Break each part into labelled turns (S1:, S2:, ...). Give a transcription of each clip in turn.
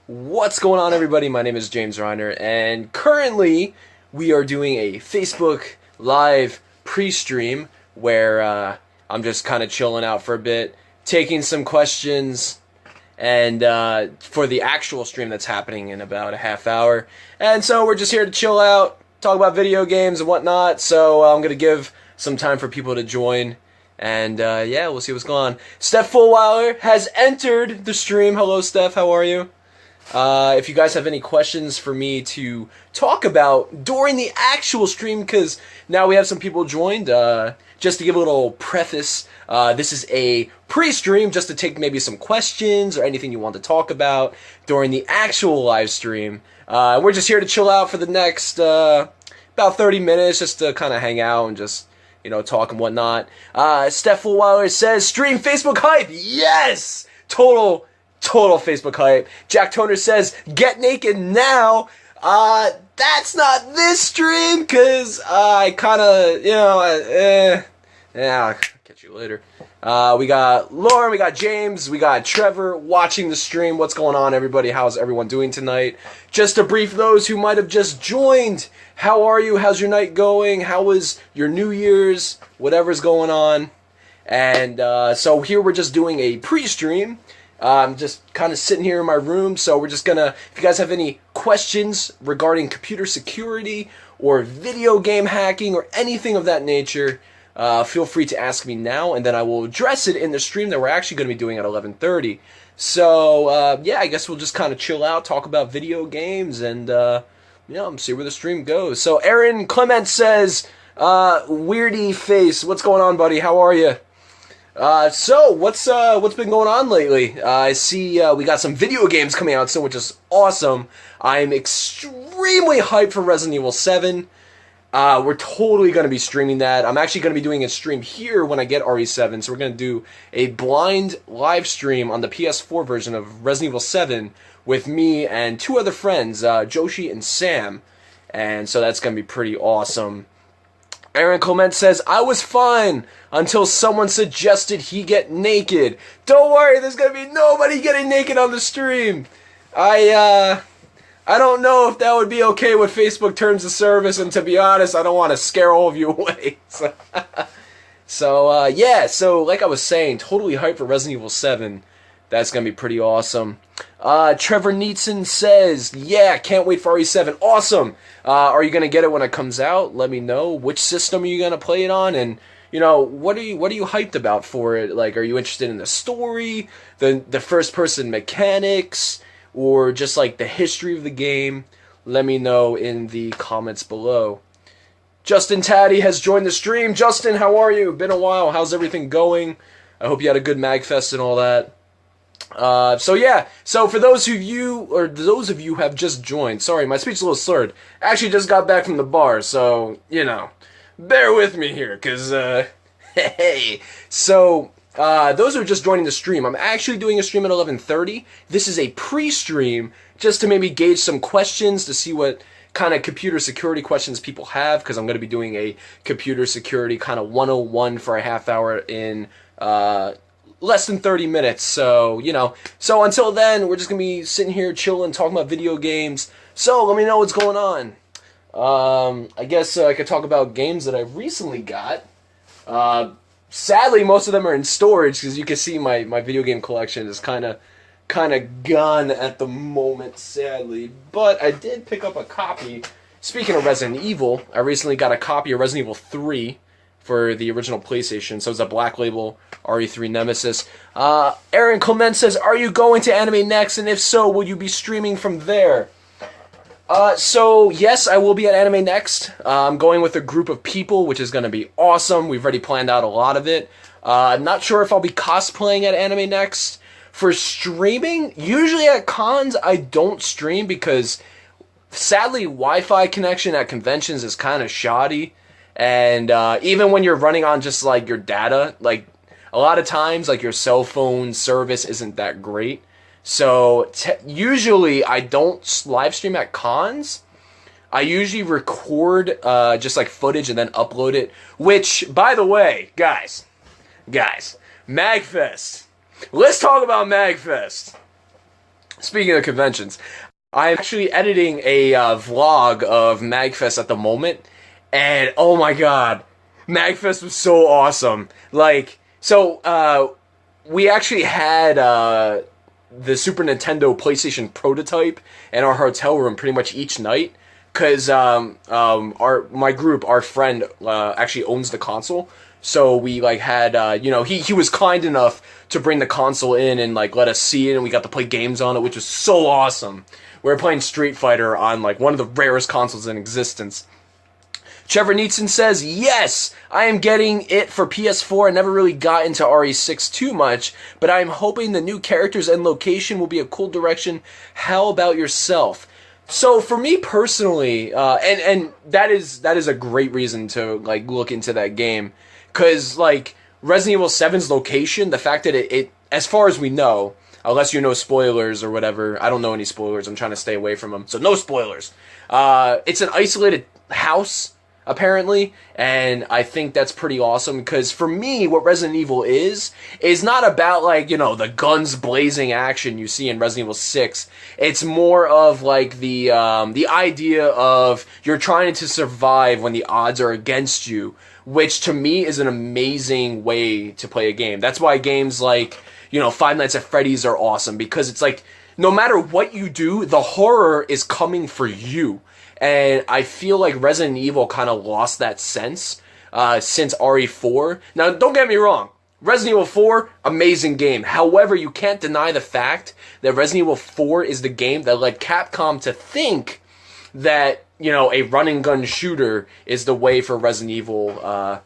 S1: What's going on, everybody? My name is James Reiner, and currently we are doing a Facebook Live pre-stream where I'm just kind of chilling out for a bit, taking some questions, and for the actual stream that's happening in about a half hour. And so we're just here to chill out, talk about video games and whatnot. So I'm going to give some time for people to join. And yeah, we'll see what's going on. Steph Fullweiler has entered the stream. Hello, Steph. How are you? If you guys have any questions for me to talk about during the actual stream, because now we have some people joined, just to give a little preface, this is a pre-stream just to take maybe some questions or anything you want to talk about during the actual live stream. We're just here to chill out for the next about 30 minutes just to kind of hang out and just, you know, talk and whatnot. Steph Fullweiler says, stream Facebook hype. Yes! Total Facebook hype. Jack Toner says, get naked now. That's not this stream, because I kind of, you know, yeah, I'll catch you later. We got Lauren, we got James, we got Trevor watching the stream. What's going on, everybody? How's everyone doing tonight? Just to brief those who might have just joined, how are you? How's your night going? How was your New Year's? Whatever's going on. And so here we're just doing a pre-stream. I'm just kind of sitting here in my room, so we're just gonna, if you guys have any questions regarding computer security or video game hacking or anything of that nature, feel free to ask me now, and then I will address it in the stream that we're actually going to be doing at 11:30. So, yeah, I guess we'll just kind of chill out, talk about video games, and, you know, see where the stream goes. So, Aaron Clement says, Weirdy Face, what's going on, buddy? How are you? So what's been going on lately? I see we got some video games coming out soon, which is awesome. I'm extremely hyped for Resident Evil 7. We're totally going to be streaming that. I'm actually going to be doing a stream here when I get RE7, so we're going to do a blind live stream on the PS4 version of Resident Evil 7 with me and two other friends, Joshi and Sam, and so that's going to be pretty awesome. Aaron Clement says, I was fine until someone suggested he get naked. Don't worry, there's going to be nobody getting naked on the stream. I don't know if that would be okay with Facebook terms of service, and to be honest, I don't want to scare all of you away. So, yeah, so like I was saying, totally hyped for Resident Evil 7. That's going to be pretty awesome. Trevor Neatson says, yeah, can't wait for RE7. Awesome. Are you going to get it when it comes out? Let me know. Which system are you going to play it on? And, you know, what are you hyped about for it? Like, are you interested in the story, the first-person mechanics, or just, like, the history of the game? Let me know in the comments below. Justin Taddy has joined the stream. Justin, how are you? Been a while. How's everything going? I hope you had a good MagFest and all that. So yeah, so for those of you who have just joined, sorry, my speech is a little slurred. I actually just got back from the bar, so, you know, bear with me here, because, hey. So, those who are just joining the stream, I'm actually doing a stream at 11:30. This is a pre-stream, just to maybe gauge some questions, to see what kind of computer security questions people have, because I'm going to be doing a computer security kind of 101 for a half hour in, less than 30 minutes, so, you know. So until then, we're just going to be sitting here chilling, talking about video games. So let me know what's going on. I guess I could talk about games that I recently got. Sadly, most of them are in storage, because you can see my video game collection is kind of gone at the moment, sadly. But I did pick up a copy. Speaking of Resident Evil, I recently got a copy of Resident Evil 3. For the original PlayStation, so it's a Black Label RE3 Nemesis. Aaron Clement says, are you going to Anime Next, and if so, will you be streaming from there? So, yes, I will be at Anime Next. I'm going with a group of people, which is going to be awesome. We've already planned out a lot of it. Not sure if I'll be cosplaying at Anime Next. For streaming, usually at cons, I don't stream, because, sadly, Wi-Fi connection at conventions is kind of shoddy. And even when you're running on just, like, your data, like, a lot of times, like, your cell phone service isn't that great. So, usually, I don't live stream at cons. I usually record just, like, footage and then upload it. Which, by the way, guys, MagFest. Let's talk about MagFest. Speaking of conventions, I'm actually editing a vlog of MagFest at the moment, and oh my god, MagFest was so awesome. We actually had the Super Nintendo PlayStation prototype in our hotel room pretty much each night, because my group, our friend, actually owns the console. So we like had he was kind enough to bring the console in and like let us see it, and we got to play games on it, which was so awesome. We were playing Street Fighter on like one of the rarest consoles in existence. Trevor Neatson says, yes, I am getting it for PS4. I never really got into RE6 too much, but I'm hoping the new characters and location will be a cool direction. How about yourself? So for me personally, and that is a great reason to like look into that game, because like Resident Evil 7's location, the fact that it as far as we know, unless you know spoilers or whatever, I don't know any spoilers. I'm trying to stay away from them, so no spoilers. It's an isolated house, apparently, and I think that's pretty awesome, because for me, what Resident Evil is not about like, the guns blazing action you see in Resident Evil 6. It's more of like the idea of you're trying to survive when the odds are against you, which to me is an amazing way to play a game. That's why games like, Five Nights at Freddy's are awesome, because it's like, no matter what you do, the horror is coming for you. And I feel like Resident Evil kind of lost that sense since RE4. Now, don't get me wrong. Resident Evil 4, amazing game. However, you can't deny the fact that Resident Evil 4 is the game that led Capcom to think that, a run-and-gun shooter is the way for Resident Evil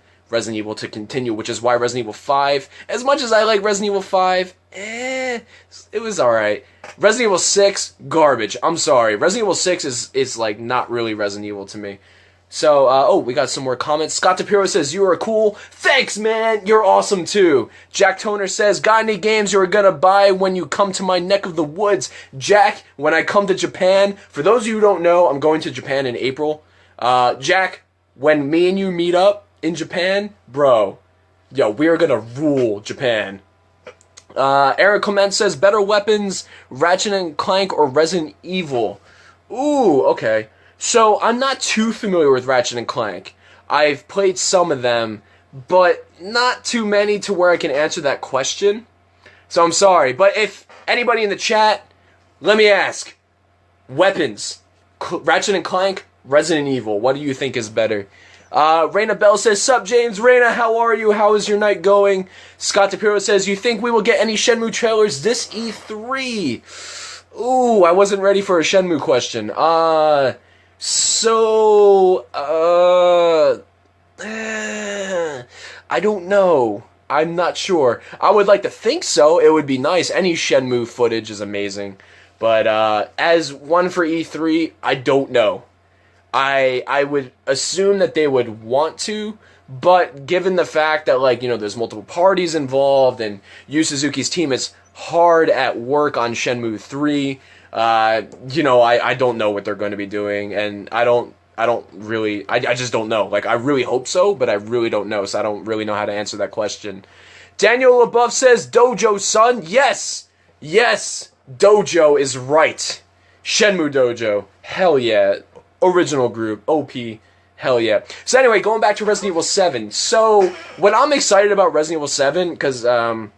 S1: to continue, which is why Resident Evil 5, as much as I like Resident Evil 5, it was alright. Resident Evil 6, garbage. I'm sorry. Resident Evil 6 is like not really Resident Evil to me. So, we got some more comments. Scott DePiro says, you are cool. Thanks, man. You're awesome, too. Jack Toner says, got any games you are gonna buy when you come to my neck of the woods? Jack, when I come to Japan, for those of you who don't know, I'm going to Japan in April. Jack, when me and you meet up in Japan, bro, yo, we are gonna rule Japan. Eric Clement says, better weapons, Ratchet and Clank or Resident Evil? Ooh, okay. So, I'm not too familiar with Ratchet and Clank. I've played some of them, but not too many to where I can answer that question. So I'm sorry, but if anybody in the chat, let me ask. Weapons, Ratchet and Clank, Resident Evil, what do you think is better? Raina Bell says, sup James? Raina, how are you? How is your night going? Scott DePiro says, you think we will get any Shenmue trailers this E3? Ooh, I wasn't ready for a Shenmue question. I don't know. I'm not sure. I would like to think so. It would be nice. Any Shenmue footage is amazing. But as one for E3, I don't know. I would assume that they would want to, but given the fact that, like, there's multiple parties involved, and Yu Suzuki's team is hard at work on Shenmue 3, I don't know what they're going to be doing, and I just don't know. Like, I really hope so, but I really don't know, so I don't really know how to answer that question. Daniel above says, Dojo, son, yes, Dojo is right. Shenmue Dojo, hell yeah. Original group, OP, hell yeah. So anyway, going back to Resident Evil 7. So, what I'm excited about Resident Evil 7, because, now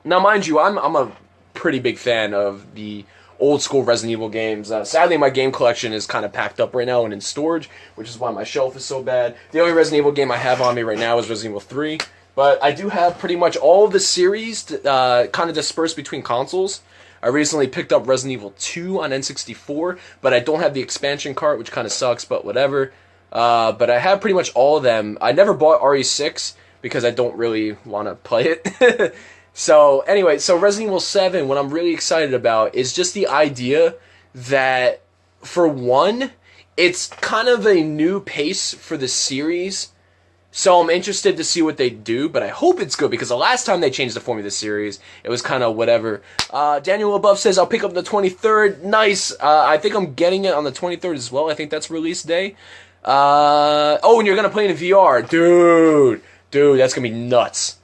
S1: mind you, I'm a pretty big fan of the old school Resident Evil games. Sadly, my game collection is kind of packed up right now and in storage, which is why my shelf is so bad. The only Resident Evil game I have on me right now is Resident Evil 3, but I do have pretty much all of the series kind of dispersed between consoles. I recently picked up Resident Evil 2 on N64, but I don't have the expansion cart, which kind of sucks, but whatever. But I have pretty much all of them. I never bought RE6 because I don't really want to play it. So anyway, so Resident Evil 7, what I'm really excited about is just the idea that, for one, it's kind of a new pace for the series. So I'm interested to see what they do, but I hope it's good, because the last time they changed the formula of the series, it was kind of whatever. Daniel above says, I'll pick up the 23rd. Nice. I think I'm getting it on the 23rd as well. I think that's release day. And you're going to play in VR. Dude, that's going to be nuts.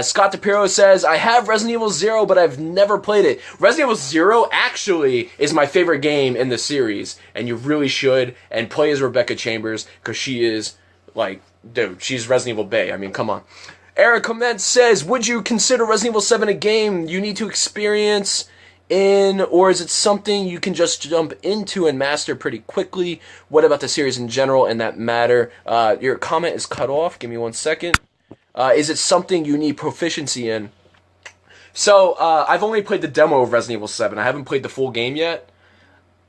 S1: Scott DePiro says, I have Resident Evil 0, but I've never played it. Resident Evil 0 actually is my favorite game in the series, and you really should, and play as Rebecca Chambers, because she is, like, dude, she's Resident Evil Bae. I mean, come on. Eric Comment says, would you consider Resident Evil 7 a game you need to experience in, or is it something you can just jump into and master pretty quickly? What about the series in general and that matter? Your comment is cut off. Give me 1 second. Is it something you need proficiency in? So, I've only played the demo of Resident Evil 7. I haven't played the full game yet.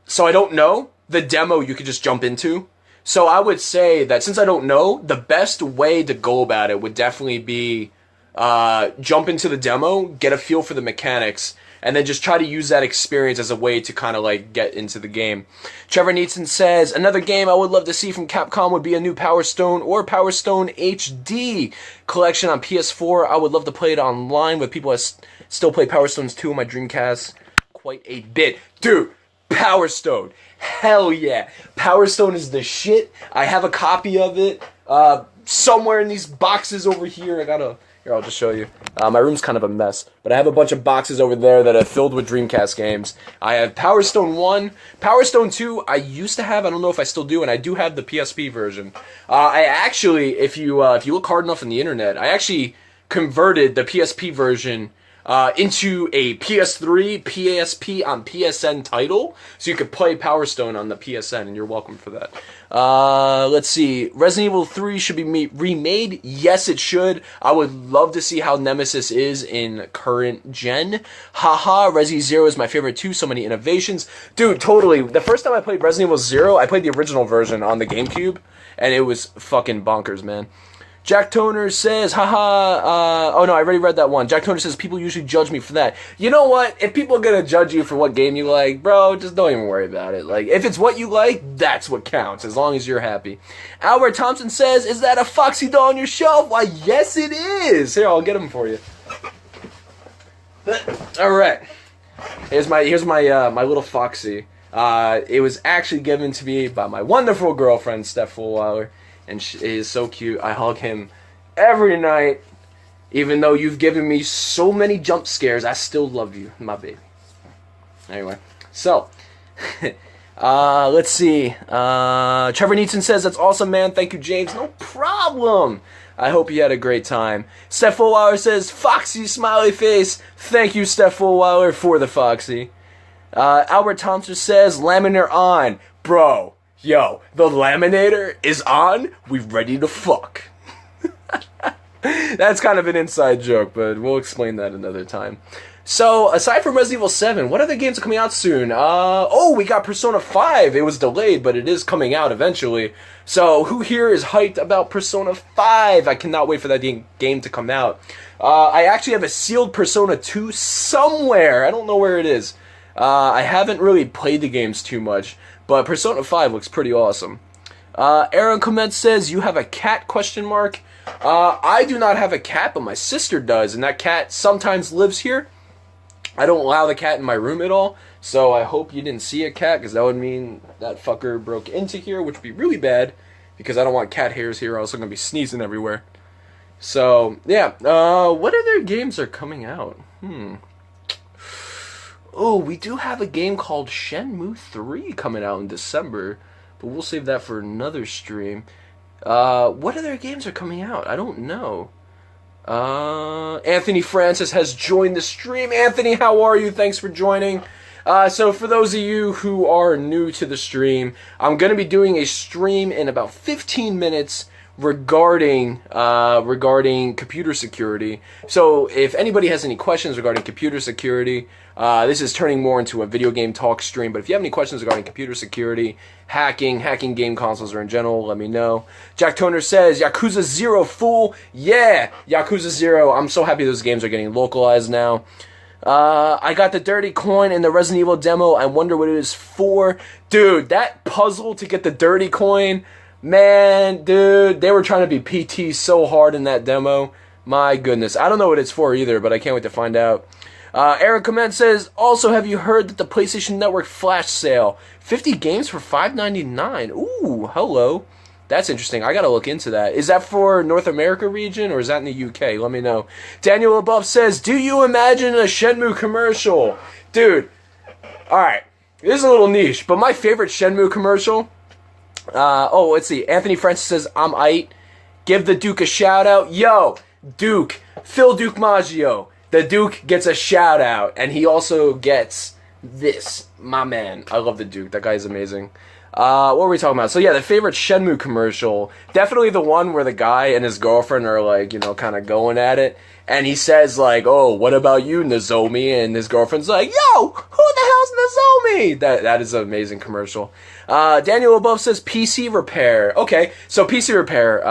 S1: So I don't know. The demo you could just jump into. So I would say that since I don't know, the best way to go about it would definitely be jump into the demo, get a feel for the mechanics, and then just try to use that experience as a way to kind of like get into the game. Trevor Neeson says, another game I would love to see from Capcom would be a new Power Stone or Power Stone HD collection on PS4. I would love to play it online with people that still play Power Stones 2 on my Dreamcast quite a bit. Dude, Power Stone. Hell yeah. Power Stone is the shit. I have a copy of it somewhere in these boxes over here. Here, I'll just show you. My room's kind of a mess, but I have a bunch of boxes over there that are filled with Dreamcast games. I have Power Stone 1. Power Stone 2, I used to have. I don't know if I still do, and I do have the PSP version. I actually, if you look hard enough on the internet, I actually converted the PSP version into a PS3, PSP on PSN title, so you could play Power Stone on the PSN, and you're welcome for that. Let's see. Resident Evil 3 should be remade. Yes, it should. I would love to see how Nemesis is in current gen. Haha, Resi 0 is my favorite too. So many innovations. Dude, totally. The first time I played Resident Evil 0, I played the original version on the GameCube, and it was fucking bonkers, man. Jack Toner says, haha, oh no, I already read that one. Jack Toner says, people usually judge me for that. You know what? If people are gonna judge you for what game you like, bro, just don't even worry about it. Like, if it's what you like, that's what counts, as long as you're happy. Albert Thompson says, is that a Foxy doll on your shelf? Why, yes it is! Here, I'll get them for you. Alright. Here's my little Foxy. It was actually given to me by my wonderful girlfriend, Steph Fulweiler. And she is so cute. I hug him every night. Even though you've given me so many jump scares, I still love you, my baby. Anyway, so, let's see. Trevor Neeson says, that's awesome, man. Thank you, James. No problem. I hope you had a great time. Steph Fulweiler says, Foxy smiley face. Thank you, Steph Fulweiler, for the Foxy. Albert Thompson says, Laminator on. Bro. Yo, the laminator is on. We ready to fuck. That's kind of an inside joke, but we'll explain that another time. So, aside from Resident Evil 7, what other games are coming out soon? We got Persona 5. It was delayed, but it is coming out eventually. So, who here is hyped about Persona 5? I cannot wait for that game to come out. I actually have a sealed Persona 2 somewhere. I don't know where it is. I haven't really played the games too much. But Persona 5 looks pretty awesome. Aaron Clement says, you have a cat, question mark. I do not have a cat, but my sister does, and that cat sometimes lives here. I don't allow the cat in my room at all, so I hope you didn't see a cat, because that would mean that fucker broke into here, which would be really bad, because I don't want cat hairs here, or else I'm going to be sneezing everywhere. So, yeah, what other games are coming out? Oh, we do have a game called Shenmue 3 coming out in December, but we'll save that for another stream. What other games are coming out? I don't know. Anthony Francis has joined the stream. Anthony, how are you? Thanks for joining. So for those of you who are new to the stream, I'm going to be doing a stream in about 15 minutes regarding computer security. So if anybody has any questions regarding computer security, this is turning more into a video game talk stream, but if you have any questions regarding computer security, hacking game consoles, or in general, let me know. Jack Toner says, Yakuza 0 fool. Yeah, Yakuza 0. I'm so happy those games are getting localized now. I got the dirty coin in the Resident Evil demo. I wonder what it is for. Dude, that puzzle to get the dirty coin, man, dude, they were trying to be PT so hard in that demo. My goodness. I don't know what it's for either, but I can't wait to find out. Eric Comment says, also, have you heard that the PlayStation Network flash sale? 50 games for $5.99. Ooh, hello. That's interesting. I gotta look into that. Is that for North America region or is that in the UK? Let me know. Daniel above says, do you imagine a Shenmue commercial? Dude, alright. This is a little niche, but my favorite Shenmue commercial... let's see. Anthony Francis says, I'm aight. Give the Duke a shout out. Yo, Duke. Phil Duke Maggio. The Duke gets a shout out. And he also gets this. My man. I love the Duke. That guy is amazing. What were we talking about? So yeah, the favorite Shenmue commercial, definitely the one where the guy and his girlfriend are like, kind of going at it, and he says like, oh, what about you, Nozomi? And his girlfriend's like, yo, who the hell's Nozomi? That is an amazing commercial. Daniel above says PC repair. Okay, so PC repair,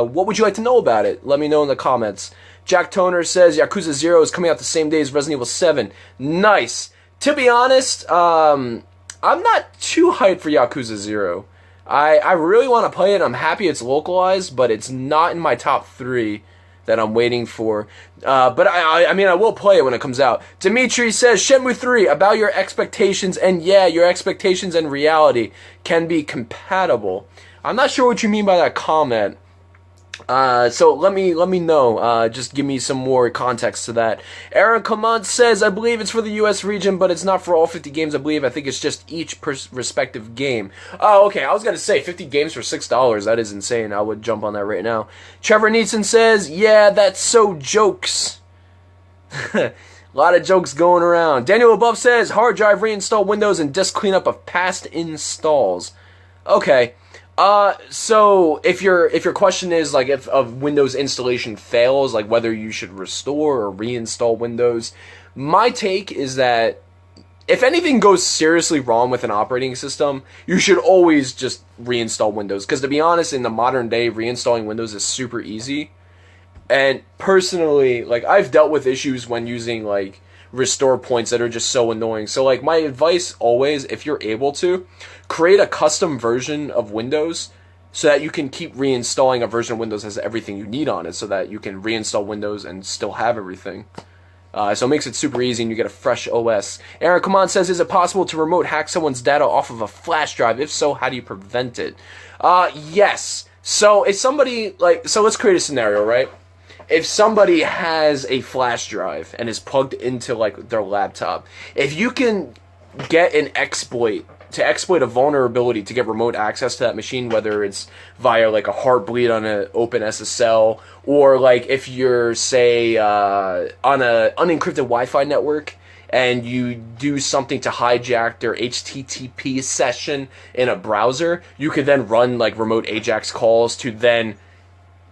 S1: what would you like to know about it? Let me know in the comments. Jack Toner says Yakuza 0 is coming out the same day as Resident Evil 7. Nice. To be honest, I'm not too hyped for Yakuza 0. I really want to play it. I'm happy it's localized, but it's not in my top 3 that I'm waiting for. But I mean, I will play it when it comes out. Dimitri says, Shenmue 3, about your expectations, and yeah, your expectations and reality can be compatible. I'm not sure what you mean by that comment. So let me know. Just give me some more context to that. Aaron Command says, I believe it's for the US region, but it's not for all 50 games, I believe. I think it's just each respective game. Oh, okay. I was going to say 50 games for $6. That is insane. I would jump on that right now. Trevor Neeson says, yeah, that's so jokes. A lot of jokes going around. Daniel above says, hard drive reinstall Windows and disk cleanup of past installs. Okay. So if your question is like if a Windows installation fails, like whether you should restore or reinstall Windows, my take is that if anything goes seriously wrong with an operating system, you should always just reinstall Windows. Because to be honest, in the modern day, reinstalling Windows is super easy. And personally, like I've dealt with issues when using like restore points that are just so annoying. So like my advice always, if you're able to, create a custom version of Windows so that you can keep reinstalling a version of Windows that has everything you need on it so that you can reinstall Windows and still have everything. So it makes it super easy and you get a fresh OS. Aaron Kaman says, is it possible to remote hack someone's data off of a flash drive? If so, how do you prevent it? Yes. So if somebody, so let's create a scenario, right? If somebody has a flash drive and is plugged into like their laptop, if you can get an exploit to exploit a vulnerability to get remote access to that machine, whether it's via like a heartbleed on an open SSL, or like if you're say on a unencrypted Wi-Fi network and you do something to hijack their HTTP session in a browser, you could then run like remote AJAX calls to then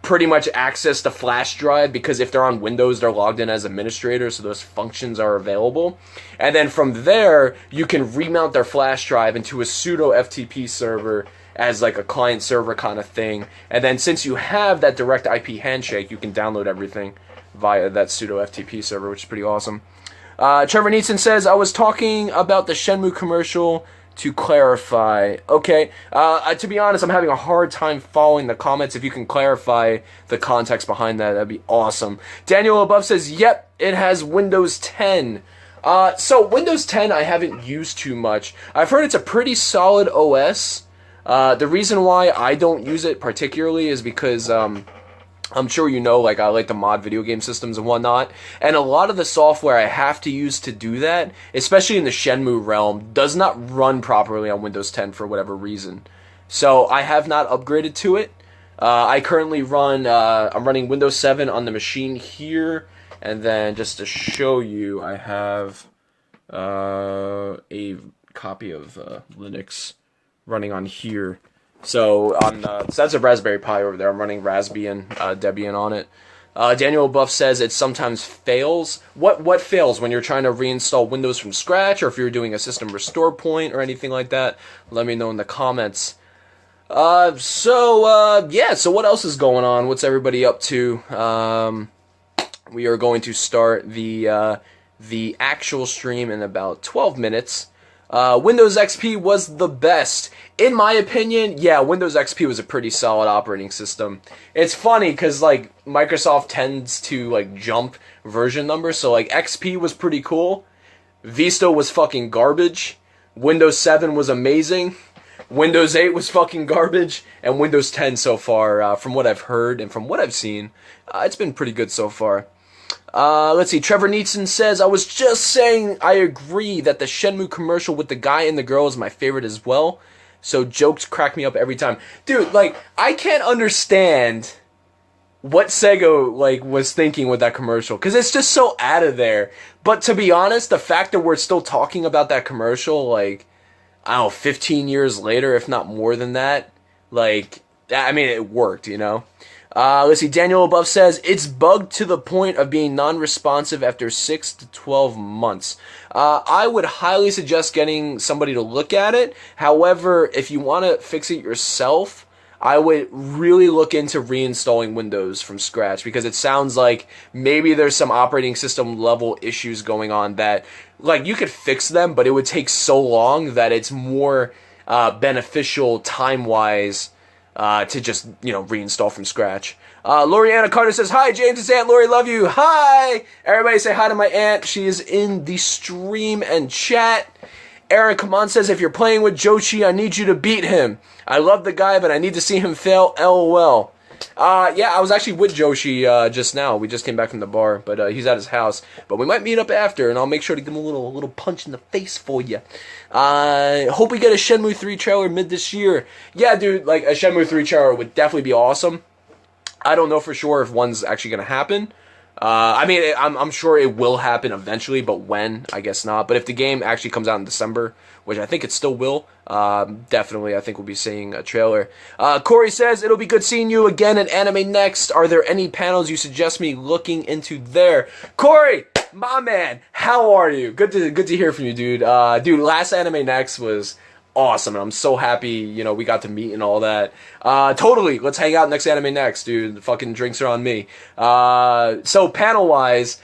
S1: pretty much access the flash drive, because if they're on Windows, they're logged in as administrator, so those functions are available. And then from there, you can remount their flash drive into a pseudo FTP server as like a client server kind of thing. And then since you have that direct IP handshake, you can download everything via that pseudo FTP server, which is pretty awesome. Trevor Neeson says, I was talking about the Shenmue commercial to clarify. Okay, to be honest, I'm having a hard time following the comments. If you can clarify the context behind that, that'd be awesome. Daniel above says, yep, it has Windows 10. So Windows 10 I haven't used too much. I've heard it's a pretty solid OS. The reason why I don't use it particularly is because I'm sure you know, like I like to mod video game systems and whatnot, and a lot of the software I have to use to do that, especially in the Shenmue realm, does not run properly on Windows 10 for whatever reason. So I have not upgraded to it. I currently run, I'm running Windows 7 on the machine here, and then just to show you, I have a copy of Linux running on here. So so that's a Raspberry Pi over there. I'm running Raspbian, Debian on it. Daniel Buff says it sometimes fails. What fails when you're trying to reinstall Windows from scratch, or if you're doing a system restore point or anything like that? Let me know in the comments. Yeah. So what else is going on? What's everybody up to? We are going to start the actual stream in about 12 minutes. Windows XP was the best. In my opinion, yeah, Windows XP was a pretty solid operating system. It's funny because like Microsoft tends to like jump version numbers, so like XP was pretty cool. Vista was fucking garbage. Windows 7 was amazing. Windows 8 was fucking garbage, and Windows 10 so far, from what I've heard and from what I've seen, it's been pretty good so far. Let's see. Trevor Neeson says, I was just saying I agree that the Shenmue commercial with the guy and the girl is my favorite as well. So jokes crack me up every time. Dude, like, I can't understand what Sega, like, was thinking with that commercial. Because it's just so out of there. But to be honest, the fact that we're still talking about that commercial, like, I don't know, 15 years later, if not more than that, like, I mean, it worked, you know? Let's see, Daniel above says, it's bugged to the point of being non-responsive after 6 to 12 months. I would highly suggest getting somebody to look at it. However, if you want to fix it yourself, I would really look into reinstalling Windows from scratch, because it sounds like maybe there's some operating system level issues going on that, like, you could fix them, but it would take so long that it's more beneficial time-wise to just, you know, reinstall from scratch. Loriana Carter says, hi, James, it's Aunt Lori, love you. Hi! Everybody say hi to my aunt. She is in the stream and chat. Aaron Kaman says, if you're playing with Joshi, I need you to beat him. I love the guy, but I need to see him fail, LOL. Yeah, I was actually with Joshi just now. We just came back from the bar, but he's at his house. But we might meet up after, and I'll make sure to give him a little punch in the face for you. Hope we get a Shenmue 3 trailer mid this year. Yeah, dude, like, a Shenmue 3 trailer would definitely be awesome. I don't know for sure if one's actually going to happen. I mean, I'm sure it will happen eventually, but when, I guess not. But if the game actually comes out in December, which I think it still will, definitely I think we'll be seeing a trailer. Corey says, it'll be good seeing you again at Anime Next. Are there any panels you suggest me looking into there? Corey, my man, how are you? Good to hear from you, dude. Dude, last Anime Next was awesome, and I'm so happy, you know, we got to meet and all that. Totally, let's hang out next Anime Next, dude. The fucking drinks are on me. So panel-wise,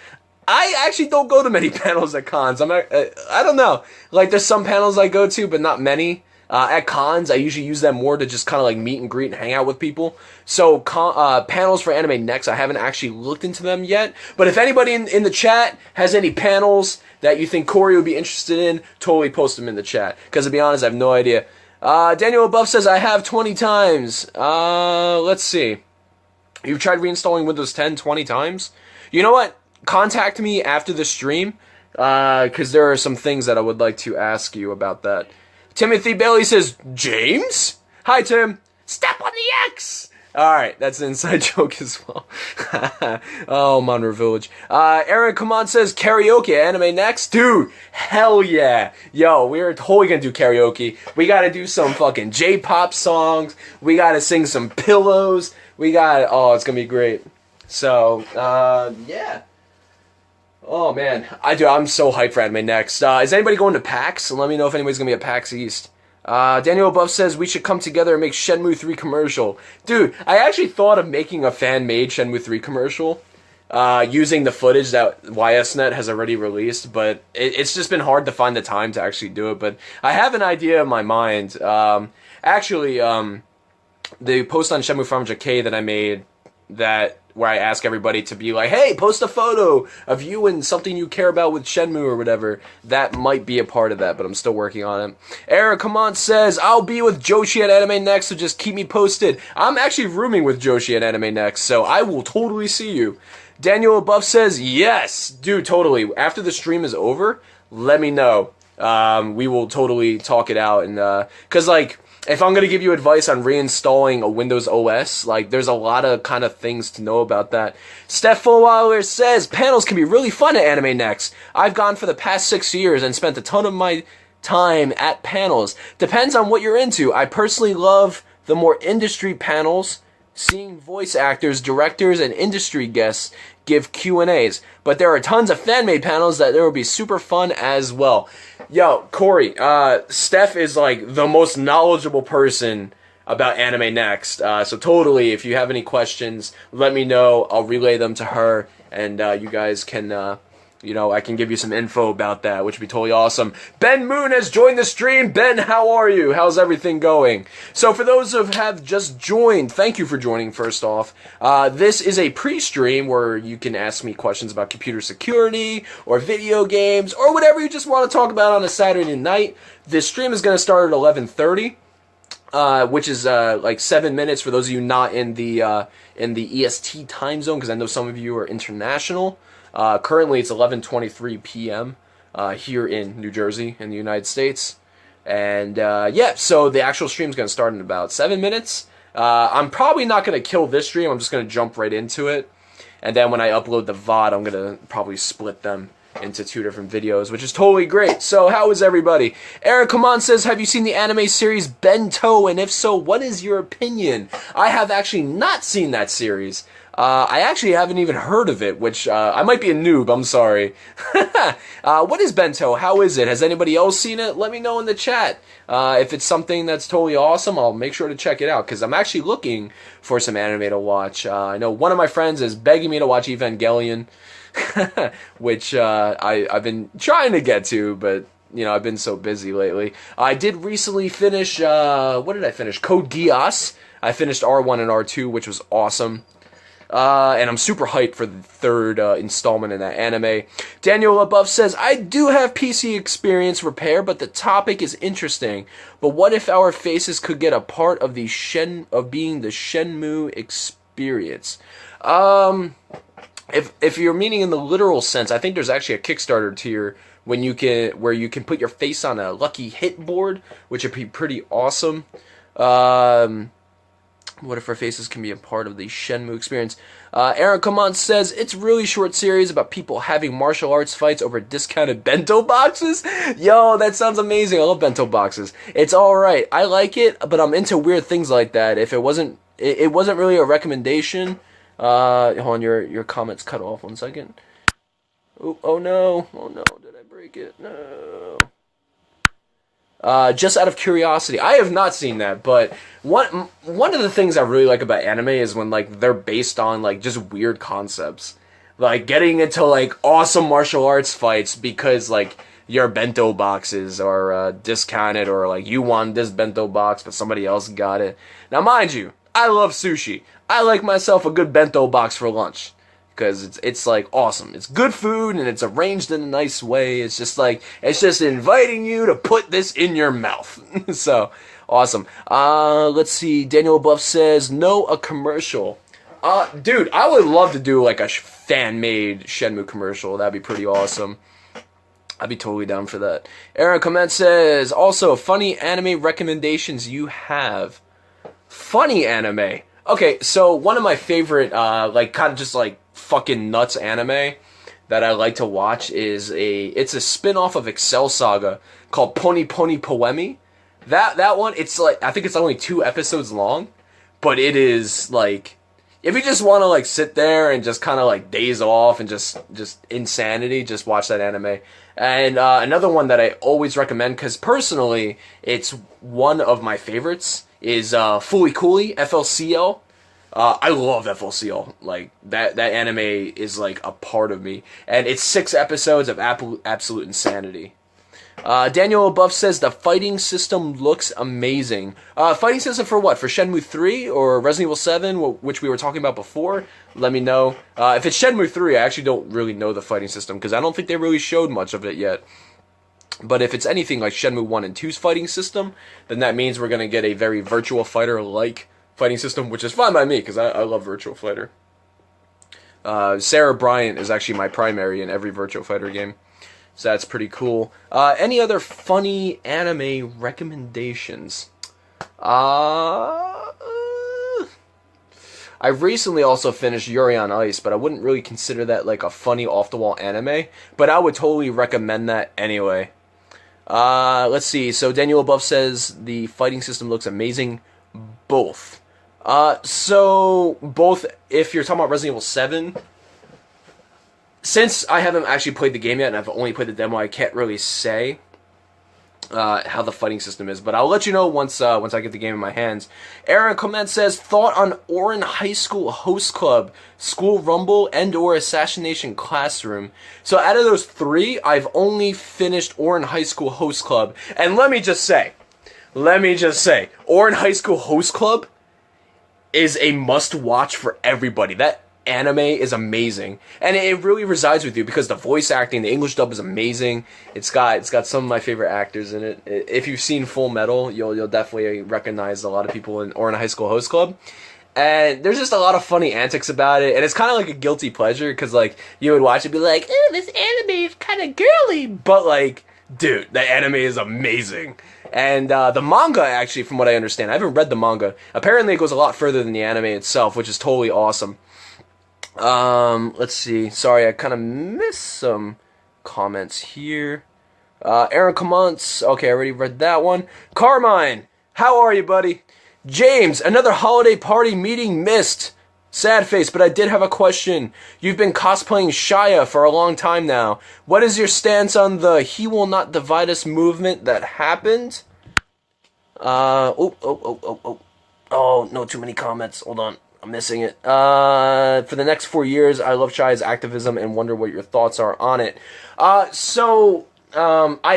S1: I actually don't go to many panels at cons. I don't know. Like, there's some panels I go to, but not many. At cons, I usually use them more to just kind of like meet and greet and hang out with people. So panels for Anime Next, I haven't actually looked into them yet. But if anybody in the chat has any panels that you think Corey would be interested in, totally post them in the chat. Because to be honest, I have no idea. Daniel above says, I have 20 times. Let's see. You've tried reinstalling Windows 10 20 times? You know what? Contact me after the stream, because there are some things that I would like to ask you about that. Timothy Bailey says, James? Hi, Tim. Step on the X! Alright, that's an inside joke as well. Oh, Monroe Village. Aaron Kaman says, karaoke at Anime Next? Dude, hell yeah. Yo, we're totally gonna do karaoke. We gotta do some fucking J-pop songs. We gotta sing some Pillows. Oh, it's gonna be great. So, yeah. Oh, man. I'm so hyped for Anime Next. Is anybody going to PAX? Let me know if anybody's going to be at PAX East. Daniel above says, we should come together and make Shenmue 3 commercial. Dude, I actually thought of making a fan-made Shenmue 3 commercial, using the footage that YSNet has already released, but it's just been hard to find the time to actually do it. But I have an idea in my mind. Actually, the post on Shenmue 500K that I made, where I ask everybody to be like, hey, post a photo of you and something you care about with Shenmue or whatever. That might be a part of that, but I'm still working on it. Eric Kamant says, I'll be with Joshi at Anime Next, so just keep me posted. I'm actually rooming with Joshi at Anime Next, so I will totally see you. Daniel above says, yes, dude, totally. After the stream is over, let me know. We will totally talk it out, and because like, if I'm going to give you advice on reinstalling a Windows OS, like, there's a lot of kind of things to know about that. Steph Fulwiler says, panels can be really fun at Anime Next. I've gone for the past 6 years and spent a ton of my time at panels. Depends on what you're into. I personally love the more industry panels, seeing voice actors, directors, and industry guests give Q&As. But there are tons of fan-made panels that will be super fun as well. Yo, Corey, Steph is like the most knowledgeable person about Anime Next. So totally, if you have any questions, let me know. I'll relay them to her, and you guys can, you know, I can give you some info about that, which would be totally awesome. Ben Moon has joined the stream. Ben, how are you? How's everything going? So for those who have just joined, thank you for joining first off. This is a pre-stream where you can ask me questions about computer security or video games or whatever you just want to talk about on a Saturday night. This stream is going to start at 11:30. which is like 7 minutes for those of you not in the EST time zone, because I know some of you are international. Currently, it's 11:23 p.m. Here in New Jersey, in the United States. And yeah, so the actual stream is going to start in about 7 minutes. I'm probably not going to kill this stream. I'm just going to jump right into it. And then when I upload the VOD, I'm going to probably split them into 2 different videos, which is totally great. So how is everybody? Eric Kaman says, have you seen the anime series Bento? And if so, what is your opinion? I have actually not seen that series. I actually haven't even heard of it, which I might be a noob, I'm sorry. What is Bento? How is it? Has anybody else seen it? Let me know in the chat. If it's something that's totally awesome, I'll make sure to check it out, because I'm actually looking for some anime to watch. I know one of my friends is begging me to watch Evangelion, which I've been trying to get to, but you know, I've been so busy lately. I did recently finish, what did I finish? Code Geass. I finished R1 and R2, which was awesome. And I'm super hyped for the 3rd installment in that anime. Daniel above says, I do have PC experience repair, but the topic is interesting. But what if our faces could get a part of the being the Shenmue experience? If you're meaning in the literal sense, I think there's actually a Kickstarter tier where you can put your face on a lucky hit board, which would be pretty awesome. What if our faces can be a part of the Shenmue experience? Aaron Command says, it's really short series about people having martial arts fights over discounted bento boxes. Yo, that sounds amazing. I love bento boxes. It's alright. I like it, but I'm into weird things like that. If it wasn't really a recommendation. Hold on, your comments cut off 1 second. Oh no, did I break it? No. Just out of curiosity, I have not seen that, but one of the things I really like about anime is when like they're based on like just weird concepts, like getting into like awesome martial arts fights because like your bento boxes are discounted, or like you won this bento box but somebody else got it. Now mind you, I love sushi. I like myself a good bento box for lunch, because it's like awesome. It's good food and it's arranged in a nice way. It's just inviting you to put this in your mouth. So awesome. Let's see. Daniel Buff says, no, a commercial. Dude, I would love to do like a fan-made Shenmue commercial. That'd be pretty awesome. I'd be totally down for that. Aaron Comment says, also, funny anime recommendations you have. Funny anime. Okay, so one of my favorite, like, kind of just, like, fucking nuts anime that I like to watch is it's a spin-off of Excel Saga called Pony Pony Poemi. That one, it's, like, I think it's only 2 episodes long, but it is, like, if you just want to, like, sit there and just kind of, like, daze off and just insanity, just watch that anime. And another one that I always recommend, because personally, it's one of my favorites, is Fooly Cooly, FLCL. I love FLCL. Like, that anime is, like, a part of me. And it's 6 episodes of absolute insanity. Daniel above says, the fighting system looks amazing. Fighting system for what? For Shenmue 3 or Resident Evil 7, which we were talking about before? Let me know. If it's Shenmue 3, I actually don't really know the fighting system, because I don't think they really showed much of it yet. But if it's anything like Shenmue 1 and 2's fighting system, then that means we're going to get a very Virtua Fighter-like fighting system, which is fine by me, because I love Virtua Fighter. Sarah Bryant is actually my primary in every Virtua Fighter game, so that's pretty cool. Any other funny anime recommendations? I recently also finished Yuri on Ice, but I wouldn't really consider that like a funny off-the-wall anime, but I would totally recommend that anyway. Let's see. So Daniel above says the fighting system looks amazing. Both. So both. If you're talking about Resident Evil 7, since I haven't actually played the game yet and I've only played the demo, I can't really say how the fighting system is, but I'll let you know once I get the game in my hands. Aaron Comment says, thought on Orin High School Host Club, School Rumble, and/or Assassination Classroom. So out of those 3, I've only finished Orin High School Host Club, and let me just say, Orin High School Host Club is a must-watch for everybody. That anime is amazing, and it really resides with you because the voice acting, the English dub is amazing. It's got some of my favorite actors in it. If you've seen Full Metal, you'll definitely recognize a lot of people in Orin High School Host Club. And there's just a lot of funny antics about it, and it's kind of like a guilty pleasure because like you would watch it and be like, "Oh, this anime is kind of girly," but like, dude, the anime is amazing. And the manga, actually, from what I understand, I haven't read the manga. Apparently, it goes a lot further than the anime itself, which is totally awesome. Let's see. Sorry, I kind of missed some comments here. Aaron Comments. Okay, I already read that one. Carmine, how are you, buddy? James, another holiday party meeting missed. Sad face, but I did have a question. You've been cosplaying Shia for a long time now. What is your stance on the "He Will Not Divide Us" movement that happened? Oh, no, too many comments. Hold on. I'm missing it. For the next 4 years, I love Shia's activism and wonder what your thoughts are on it. I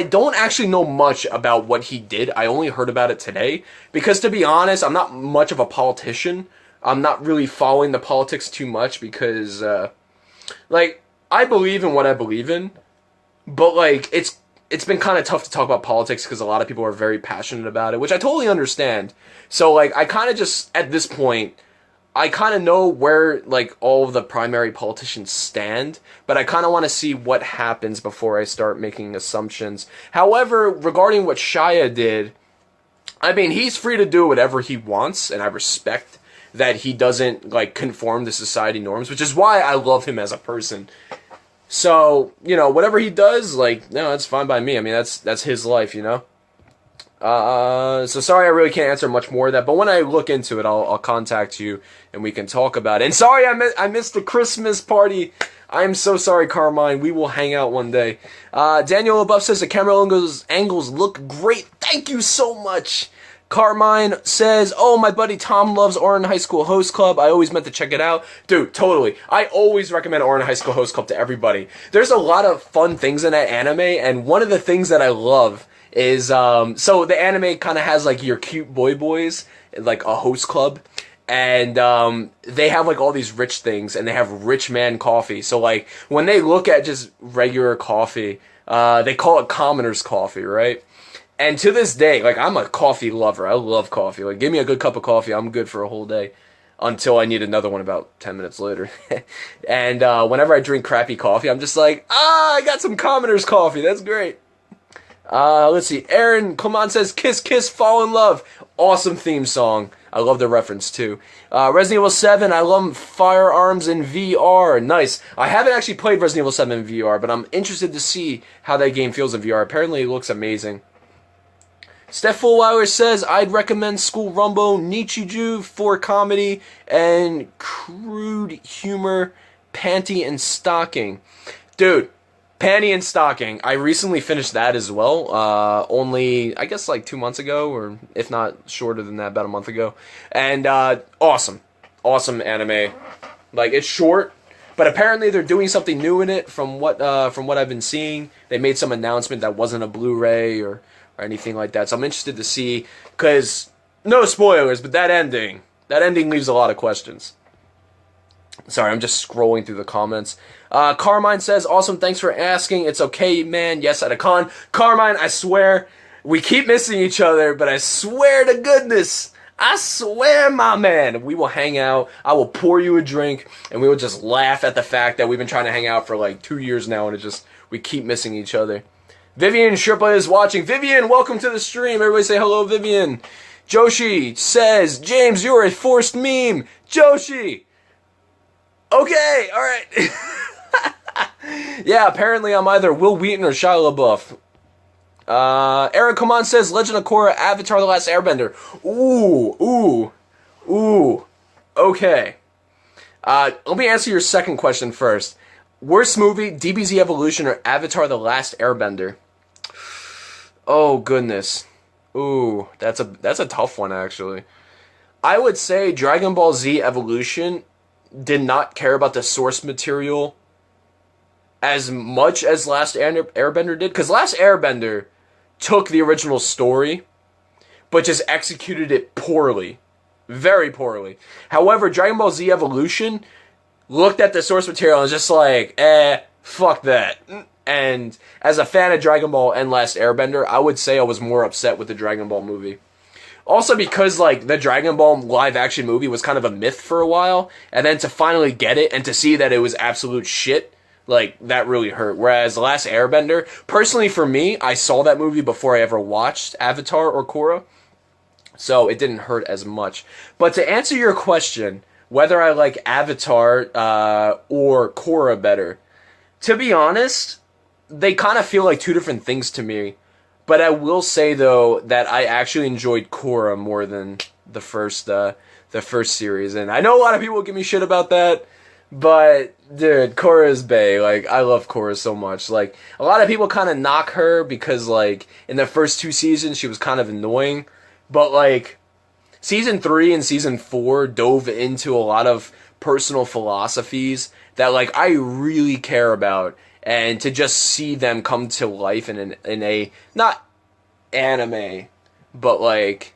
S1: don't actually know much about what he did. I only heard about it today. Because to be honest, I'm not much of a politician. I'm not really following the politics too much because, I believe in what I believe in. But, it's been kind of tough to talk about politics because a lot of people are very passionate about it, which I totally understand. So, I kind of just, at this point, I kind of know where, all of the primary politicians stand, but I kind of want to see what happens before I start making assumptions. However, regarding what Shia did, I mean, he's free to do whatever he wants, and I respect that he doesn't, conform to society norms, which is why I love him as a person. So, whatever he does, no, that's fine by me. I mean, that's his life, So sorry I really can't answer much more of that, but when I look into it, I'll contact you, and we can talk about it. And sorry I missed the Christmas party. I'm so sorry, Carmine. We will hang out one day. Daniel above says the camera angles look great. Thank you so much. Carmine says, oh, my buddy Tom loves Orin High School Host Club. I always meant to check it out. Dude, totally. I always recommend Orin High School Host Club to everybody. There's a lot of fun things in that anime, and one of the things that I love is, so the anime kind of has, your cute boys, a host club, and, they have, all these rich things, and they have rich man coffee. So, when they look at just regular coffee, they call it commoner's coffee, right? And to this day, I'm a coffee lover. I love coffee. Give me a good cup of coffee, I'm good for a whole day. Until I need another one about 10 minutes later. And whenever I drink crappy coffee, I'm just I got some commoner's coffee. That's great. Let's see. Aaron Coman says, Kiss, Kiss, Fall in Love. Awesome theme song. I love the reference, too. Resident Evil 7, I love firearms in VR. Nice. I haven't actually played Resident Evil 7 in VR, but I'm interested to see how that game feels in VR. Apparently, it looks amazing. Steph Fullweiler says, I'd recommend School Rumble Nichiju for comedy and crude humor, Panty and Stocking. Dude, Panty and Stocking. I recently finished that as well. Only, I guess, 2 months ago, or if not shorter than that, about a month ago. And awesome. Awesome anime. It's short, but apparently they're doing something new in it from what I've been seeing. They made some announcement that wasn't a Blu-ray or anything like that. So I'm interested to see, because, no spoilers, but that ending leaves a lot of questions. Sorry, I'm just scrolling through the comments. Carmine says, awesome, thanks for asking. It's okay, man. Yes, at a con. Carmine, I swear, we keep missing each other, but I swear to goodness, I swear, my man, we will hang out. I will pour you a drink, and we will just laugh at the fact that we've been trying to hang out for 2 years now, and we keep missing each other. Vivian Sherpa is watching. Vivian, welcome to the stream. Everybody say hello, Vivian. Joshi says, James, you're a forced meme. Joshi! Okay, alright. Yeah, apparently I'm either Will Wheaton or Shia LaBeouf. Aaron Coman says, Legend of Korra, Avatar The Last Airbender. Ooh. Okay. Let me answer your second question first. Worst movie, DBZ Evolution or Avatar The Last Airbender? Oh, goodness. Ooh, that's a tough one, actually. I would say Dragon Ball Z Evolution did not care about the source material as much as Last Airbender did. Because Last Airbender took the original story, but just executed it poorly. Very poorly. However, Dragon Ball Z Evolution looked at the source material and was just like, fuck that. And as a fan of Dragon Ball and Last Airbender, I would say I was more upset with the Dragon Ball movie. Also because, like, the Dragon Ball live-action movie was kind of a myth for a while, and then to finally get it and to see that it was absolute shit, like, that really hurt. Whereas The Last Airbender, personally for me, I saw that movie before I ever watched Avatar or Korra, so it didn't hurt as much. But to answer your question, whether I like Avatar or Korra better, to be honest, they kind of feel like two different things to me. But I will say though that I actually enjoyed Korra more than the first series, and I know a lot of people give me shit about that, but dude, Korra is bae. Like, I love Korra so much. Like, a lot of people kind of knock her because, like, in the first 2 seasons she was kind of annoying, but like season 3 and season 4 dove into a lot of personal philosophies that, like, I really care about. And to just see them come to life in a not anime, but like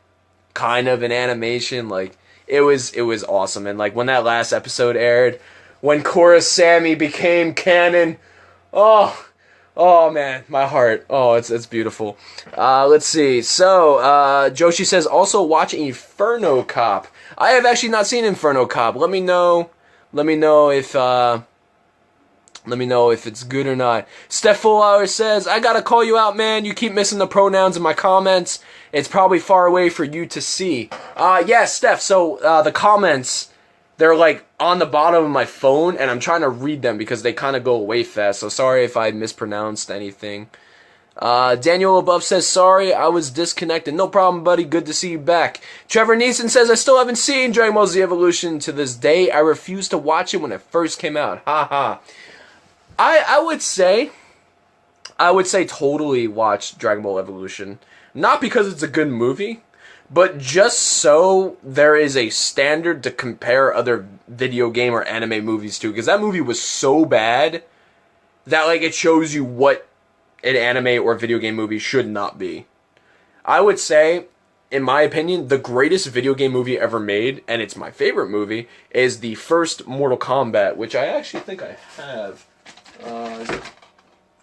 S1: kind of an animation, like it was awesome. And like when that last episode aired, when Korra Sammy became canon, oh man, my heart. Oh, it's beautiful. Let's see. So Joshi says also watch Inferno Cop. I have actually not seen Inferno Cop. Let me know if it's good or not. Steph Fullhour says, I gotta call you out, man. You keep missing the pronouns in my comments. It's probably far away for you to see. Yeah, Steph, so the comments, they're like on the bottom of my phone, and I'm trying to read them because they kind of go away fast, so sorry if I mispronounced anything. Daniel above says, sorry, I was disconnected. No problem, buddy. Good to see you back. Trevor Neeson says, I still haven't seen Dragon Ball Z Evolution to this day. I refused to watch it when it first came out. Haha. I would say totally watch Dragon Ball Evolution. Not because it's a good movie, but just so there is a standard to compare other video game or anime movies to. Because that movie was so bad that, like, it shows you what an anime or video game movie should not be. I would say, in my opinion, the greatest video game movie ever made, and it's my favorite movie, is the first Mortal Kombat, which I actually think I have. Is it?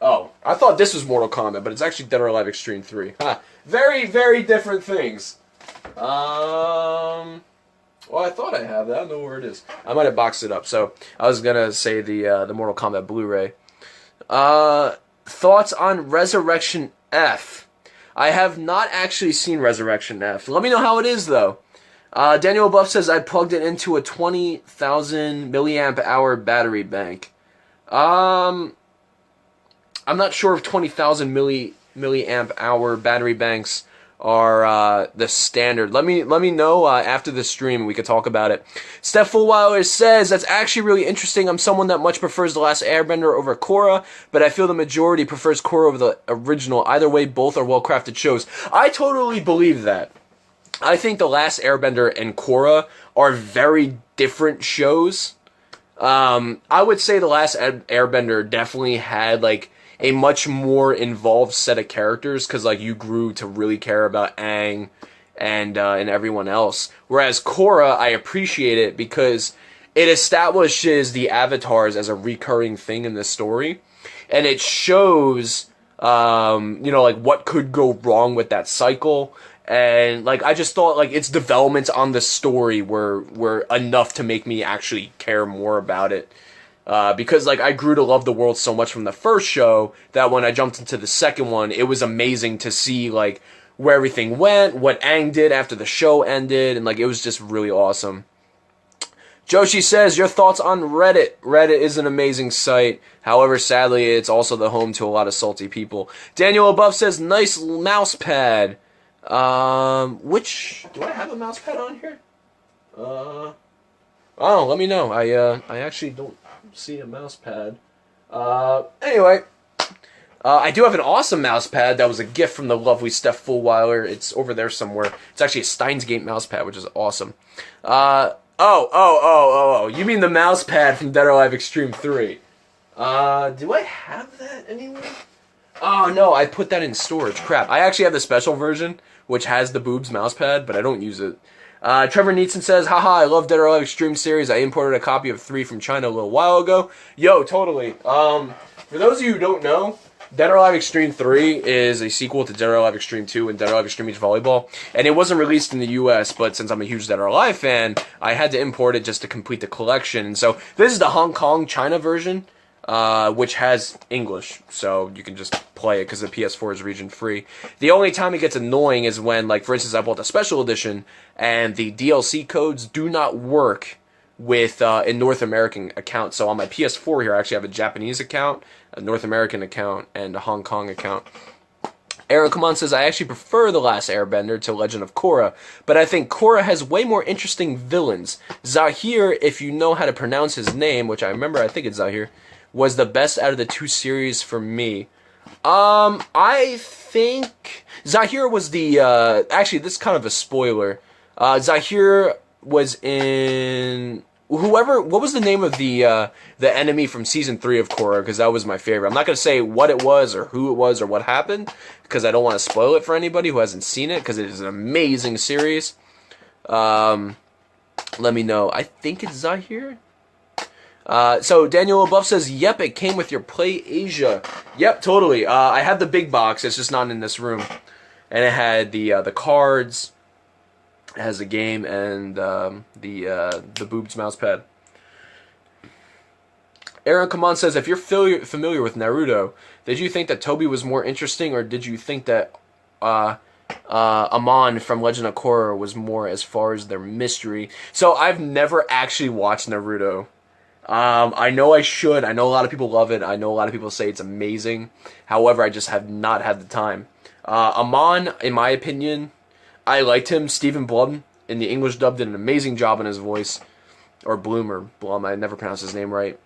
S1: Oh, I thought this was Mortal Kombat, but it's actually Dead or Alive Extreme 3. Very, very different things. Well, I thought I have that. I don't know where it is. I might have boxed it up. So I was gonna say the Mortal Kombat Blu-ray. Thoughts on Resurrection F? I have not actually seen Resurrection F. Let me know how it is though. Daniel Buff says I plugged it into a 20,000 milliamp hour battery bank. I'm not sure if 20,000 milliamp hour battery banks are the standard. Let me know after the stream. We could talk about it. Steph Fullweiler says that's actually really interesting. I'm someone that much prefers The Last Airbender over Korra, but I feel the majority prefers Korra over the original. Either way, both are well crafted shows. I totally believe that. I think The Last Airbender and Korra are very different shows. I would say The Last Airbender definitely had, like, a much more involved set of characters, because, like, you grew to really care about Aang and everyone else. Whereas Korra, I appreciate it because it establishes the avatars as a recurring thing in the story, and it shows, like, what could go wrong with that cycle. And, like, I just thought, like, its developments on the story were enough to make me actually care more about it. Because, like, I grew to love the world so much from the first show that when I jumped into the second one, it was amazing to see, like, where everything went, what Aang did after the show ended, and, like, it was just really awesome. Joshi says, your thoughts on Reddit? Reddit is an amazing site. However, sadly, it's also the home to a lot of salty people. Daniel above says, nice mouse pad. Do I have a mouse pad on here? Oh, let me know. I actually don't see a mouse pad. Anyway, I do have an awesome mouse pad that was a gift from the lovely Steph Fullweiler. It's over there somewhere. It's actually a Steins Gate mouse pad, which is awesome. You mean the mouse pad from Dead or Alive Extreme 3? Do I have that anywhere? Oh, no, I put that in storage. Crap. I actually have the special version, which has the boobs mouse pad, but I don't use it. Trevor Neeson says, haha, I love Dead or Alive Extreme series. I imported a copy of 3 from China a little while ago. Yo, totally. For those of you who don't know, Dead or Alive Extreme 3 is a sequel to Dead or Alive Extreme 2 and Dead or Alive Extreme Beach Volleyball. And it wasn't released in the US, but since I'm a huge Dead or Alive fan, I had to import it just to complete the collection. And so this is the Hong Kong, China version, which has English. So you can just play it because the PS4 is region free. The only time it gets annoying is when, like, for instance, I bought the special edition and the DLC codes do not work with in North American accounts. So on my PS4 here, I actually have a Japanese account, a North American account, and a Hong Kong account. Aaron Kaman says, I actually prefer The Last Airbender to Legend of Korra, but I think Korra has way more interesting villains. Zahir, if you know how to pronounce his name, which I remember, I think it's Zahir, was the best out of the 2 series for me. I think Zahir was the, actually, this is kind of a spoiler. Zahir was in what was the name of the enemy from season 3 of Korra? Because that was my favorite. I'm not gonna say what it was or who it was or what happened because I don't want to spoil it for anybody who hasn't seen it because it is an amazing series. Let me know. I think it's Zahir. So Daniel Above says, yep, it came with your Play Asia. Yep, totally. I had the big box. It's just not in this room, and it had the cards. It has a game and the boobs mouse pad. Aaron Kaman says, if you're familiar with Naruto, did you think that Toby was more interesting, or did you think that Amon from Legend of Korra was more as far as their mystery? So I've never actually watched Naruto. I know I should. I know a lot of people love it. I know a lot of people say it's amazing. However, I just have not had the time. Amon, in my opinion, I liked him. Stephen Blum in the English dub did an amazing job in his voice. Or Bloom or Blum, I never pronounced his name right.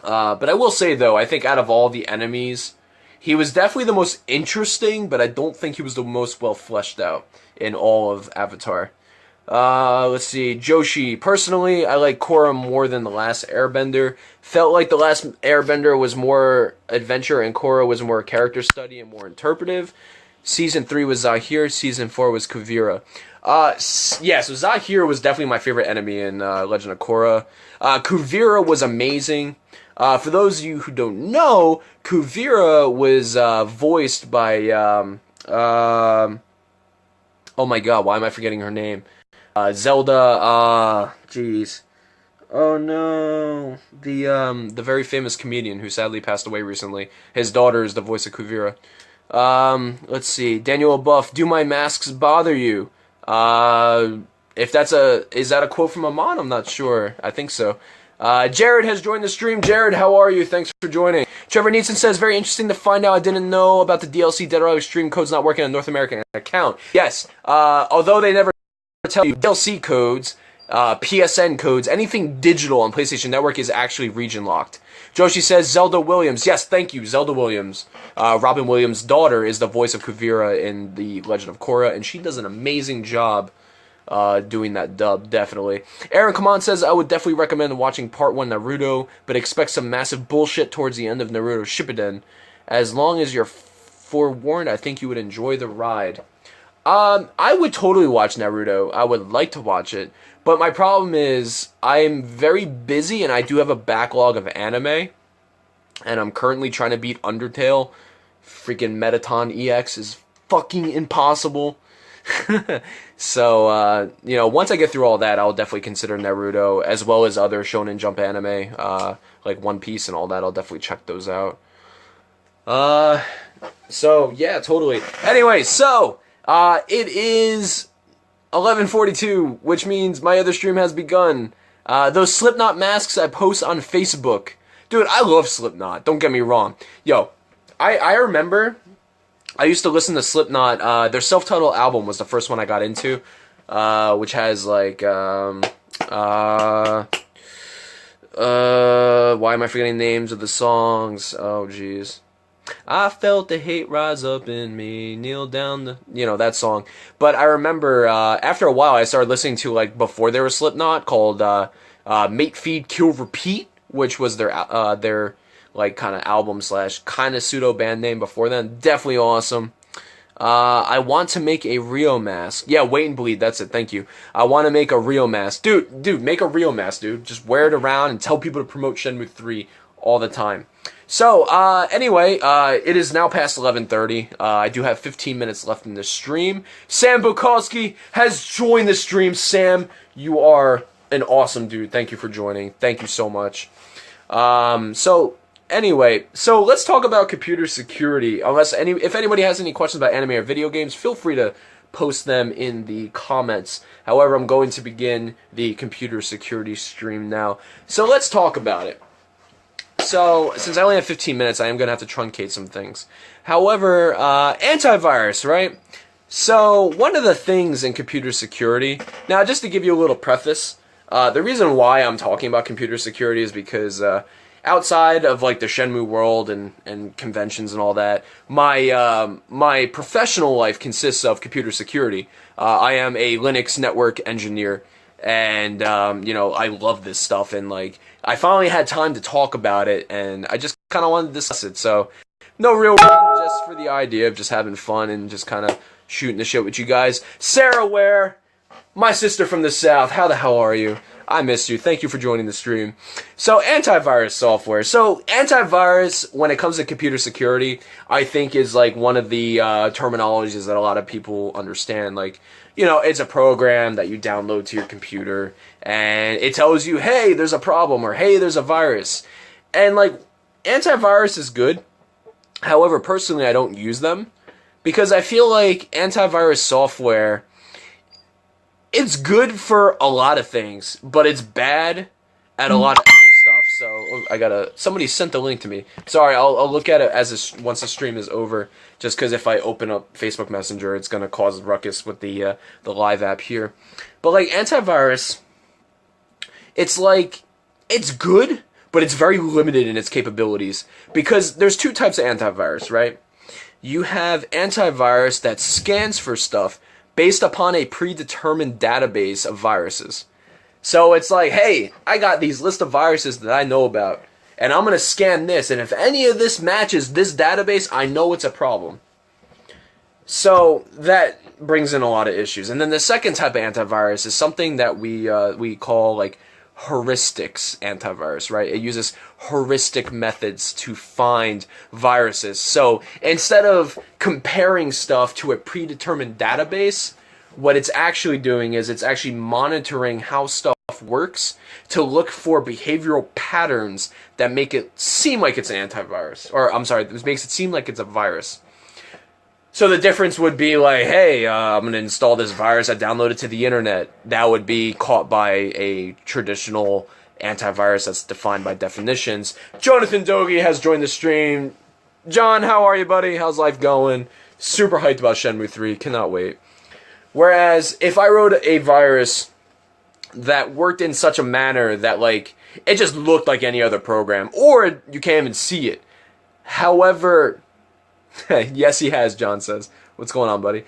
S1: But I will say, though, I think out of all the enemies, he was definitely the most interesting, but I don't think he was the most well fleshed out in all of Avatar. Let's see, Joshi. Personally, I like Korra more than The Last Airbender. Felt like The Last Airbender was more adventure and Korra was more character study and more interpretive. Season 3 was Zahir. Season 4 was Kuvira. Yeah, so Zahir was definitely my favorite enemy in Legend of Korra. Kuvira was amazing. For those of you who don't know, Kuvira was voiced by... oh my god, why am I forgetting her name? Zelda, jeez. Oh no. The very famous comedian who sadly passed away recently. His daughter is the voice of Kuvira. Let's see. Daniel Buff, do my masks bother you? Is that a quote from Amon? I'm not sure. I think so. Jared has joined the stream. Jared, how are you? Thanks for joining. Trevor Neeson says, very interesting to find out. I didn't know about the DLC Dead or Alive stream codes not working on North American account. Yes, although they never tell you DLC codes, PSN codes, anything digital on PlayStation Network is actually region locked. Joshi says, Zelda Williams. Yes, thank you, Zelda Williams. Robin Williams' daughter is the voice of Kuvira in The Legend of Korra, and she does an amazing job doing that dub, definitely. Aaron Kaman says, I would definitely recommend watching Part 1 Naruto, but expect some massive bullshit towards the end of Naruto Shippuden. As long as you're forewarned, I think you would enjoy the ride. I would totally watch Naruto. I would like to watch it. But my problem is, I'm very busy and I do have a backlog of anime. And I'm currently trying to beat Undertale. Freaking Metaton EX is fucking impossible. So, once I get through all that, I'll definitely consider Naruto, as well as other Shonen Jump anime, like One Piece and all that. I'll definitely check those out. So, yeah, totally. Anyway, so... it is 11:42, which means my other stream has begun. Those Slipknot masks I post on Facebook. Dude, I love Slipknot, don't get me wrong. Yo, I remember I used to listen to Slipknot. Their self-titled album was the first one I got into, which has, like, why am I forgetting names of the songs? Oh, jeez. I felt the hate rise up in me, kneel down the... that song. But I remember, after a while, I started listening to, like, before they were Slipknot, called, Mate, Feed, Kill, Repeat, which was their like, kind of album / kind of pseudo-band name before then. Definitely awesome. I want to make a Rio mask. Yeah, wait and bleed. That's it. Thank you. I want to make a Rio mask. Dude, make a Rio mask, dude. Just wear it around and tell people to promote Shenmue 3 all the time. So, anyway, it is now past 11:30. I do have 15 minutes left in the stream. Sam Bukowski has joined the stream. Sam, you are an awesome dude. Thank you for joining. Thank you so much. Anyway, so let's talk about computer security. If anybody has any questions about anime or video games, feel free to post them in the comments. However, I'm going to begin the computer security stream now. So let's talk about it. So, since I only have 15 minutes, I am going to have to truncate some things. However, antivirus, right? So, one of the things in computer security, now just to give you a little preface, the reason why I'm talking about computer security is because outside of like the Shenmue world and conventions and all that, my professional life consists of computer security. I am a Linux network engineer, and I love this stuff, and like I finally had time to talk about it, and I just kind of wanted to discuss it. So no real reason, just for the idea of just having fun and just kind of shooting the shit with you guys. Sarah Ware, my sister from the south, how the hell are you? I missed you. Thank you for joining the stream. So, antivirus software. So, antivirus, when it comes to computer security, I think is like one of the terminologies that a lot of people understand. Like, it's a program that you download to your computer, and it tells you, hey, there's a problem, or hey, there's a virus. And like, antivirus is good. However, personally, I don't use them, because I feel like antivirus software, it's good for a lot of things, but it's bad at a lot of other stuff. So somebody sent the link to me. Sorry, I'll look at it once the stream is over. Just because if I open up Facebook Messenger, it's gonna cause a ruckus with the live app here. But like antivirus, it's good, but it's very limited in its capabilities, because there's two types of antivirus, right? You have antivirus that scans for stuff based upon a predetermined database of viruses. So it's like, hey, I got these list of viruses that I know about, and I'm going to scan this, and if any of this matches this database, I know it's a problem. So that brings in a lot of issues. And then the second type of antivirus is something that we call like heuristics antivirus, right? It uses heuristic methods to find viruses. So instead of comparing stuff to a predetermined database, what it's actually doing is it's actually monitoring how stuff works to look for behavioral patterns that make it seem like it's an antivirus. Or, I'm sorry, this makes it seem like it's a virus. So the difference would be like, hey, I'm going to install this virus, I download it to the internet. That would be caught by a traditional antivirus that's defined by definitions. Jonathan Dogie has joined the stream. John, how are you, buddy? How's life going? Super hyped about Shenmue 3. Cannot wait. Whereas, if I wrote a virus that worked in such a manner that, like, it just looked like any other program, or you can't even see it. However... yes, he has, John says. What's going on, buddy?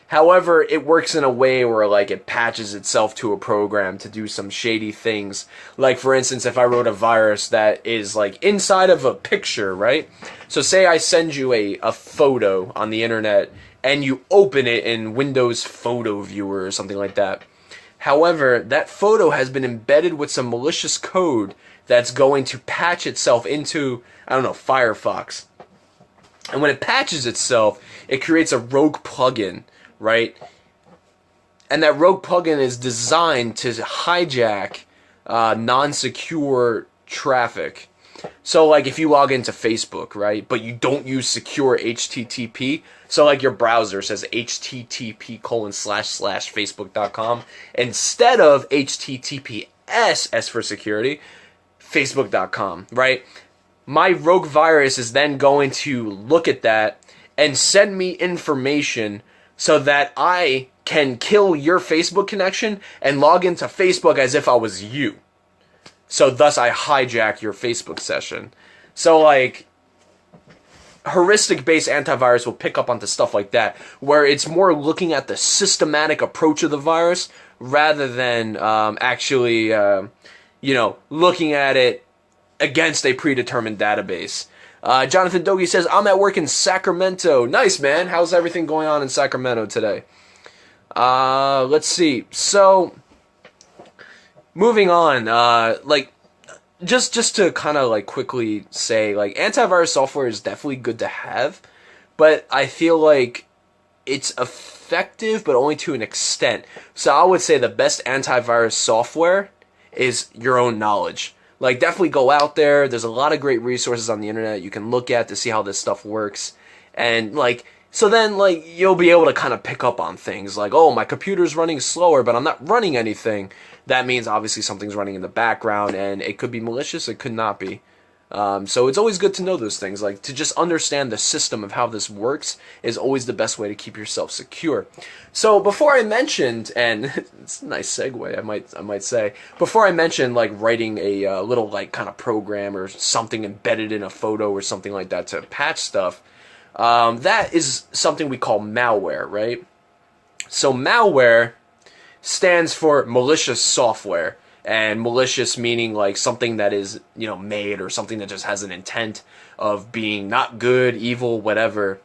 S1: However, it works in a way where, like, it patches itself to a program to do some shady things. Like, for instance, if I wrote a virus that is, like, inside of a picture, right? So say I send you a photo on the internet, and you open it in Windows Photo Viewer or something like that. However, that photo has been embedded with some malicious code that's going to patch itself into, I don't know, Firefox. And when it patches itself, it creates a rogue plugin, right? And that rogue plugin is designed to hijack non-secure traffic. So, like, if you log into Facebook, right, but you don't use secure HTTP, so, like, your browser says http://facebook.com, instead of HTTPS, S for security, facebook.com, right? My rogue virus is then going to look at that and send me information so that I can kill your Facebook connection and log into Facebook as if I was you. So thus I hijack your Facebook session. So like, heuristic-based antivirus will pick up onto stuff like that, where it's more looking at the systematic approach of the virus rather than actually, looking at it against a predetermined database. Jonathan Dogie says, I'm at work in Sacramento. Nice, man. How's everything going on in Sacramento today? Let's see. So, moving on, just to kind of like quickly say, like, antivirus software is definitely good to have, but I feel like it's effective, but only to an extent. So I would say the best antivirus software is your own knowledge. Like, definitely go out there. There's a lot of great resources on the internet you can look at to see how this stuff works. And, like, so then, like, you'll be able to kind of pick up on things. Like, oh, my computer's running slower, but I'm not running anything. That means, obviously, something's running in the background, and it could be malicious, it could not be. So it's always good to know those things. Like, to just understand the system of how this works is always the best way to keep yourself secure. So before I mentioned, and it's a nice segue, I might say, before I mentioned like writing a little like kind of program or something embedded in a photo or something like that to patch stuff, that is something we call malware, right? So malware stands for malicious software. And malicious meaning like something that is, you know, made, or something that just has an intent of being not good, evil, whatever.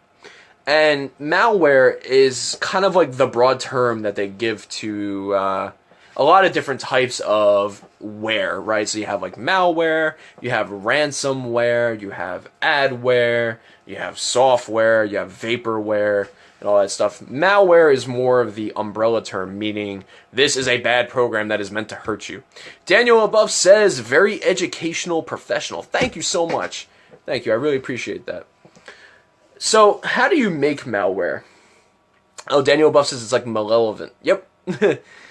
S1: And malware is kind of like the broad term that they give to a lot of different types of ware, right? So you have like malware, you have ransomware, you have adware, you have software, you have vaporware, and all that stuff. Malware is more of the umbrella term, meaning this is a bad program that is meant to hurt you. Daniel above says, very educational professional. Thank you so much. Thank you. I really appreciate that. So, how do you make malware? Oh, Daniel above says it's like malevolent. Yep.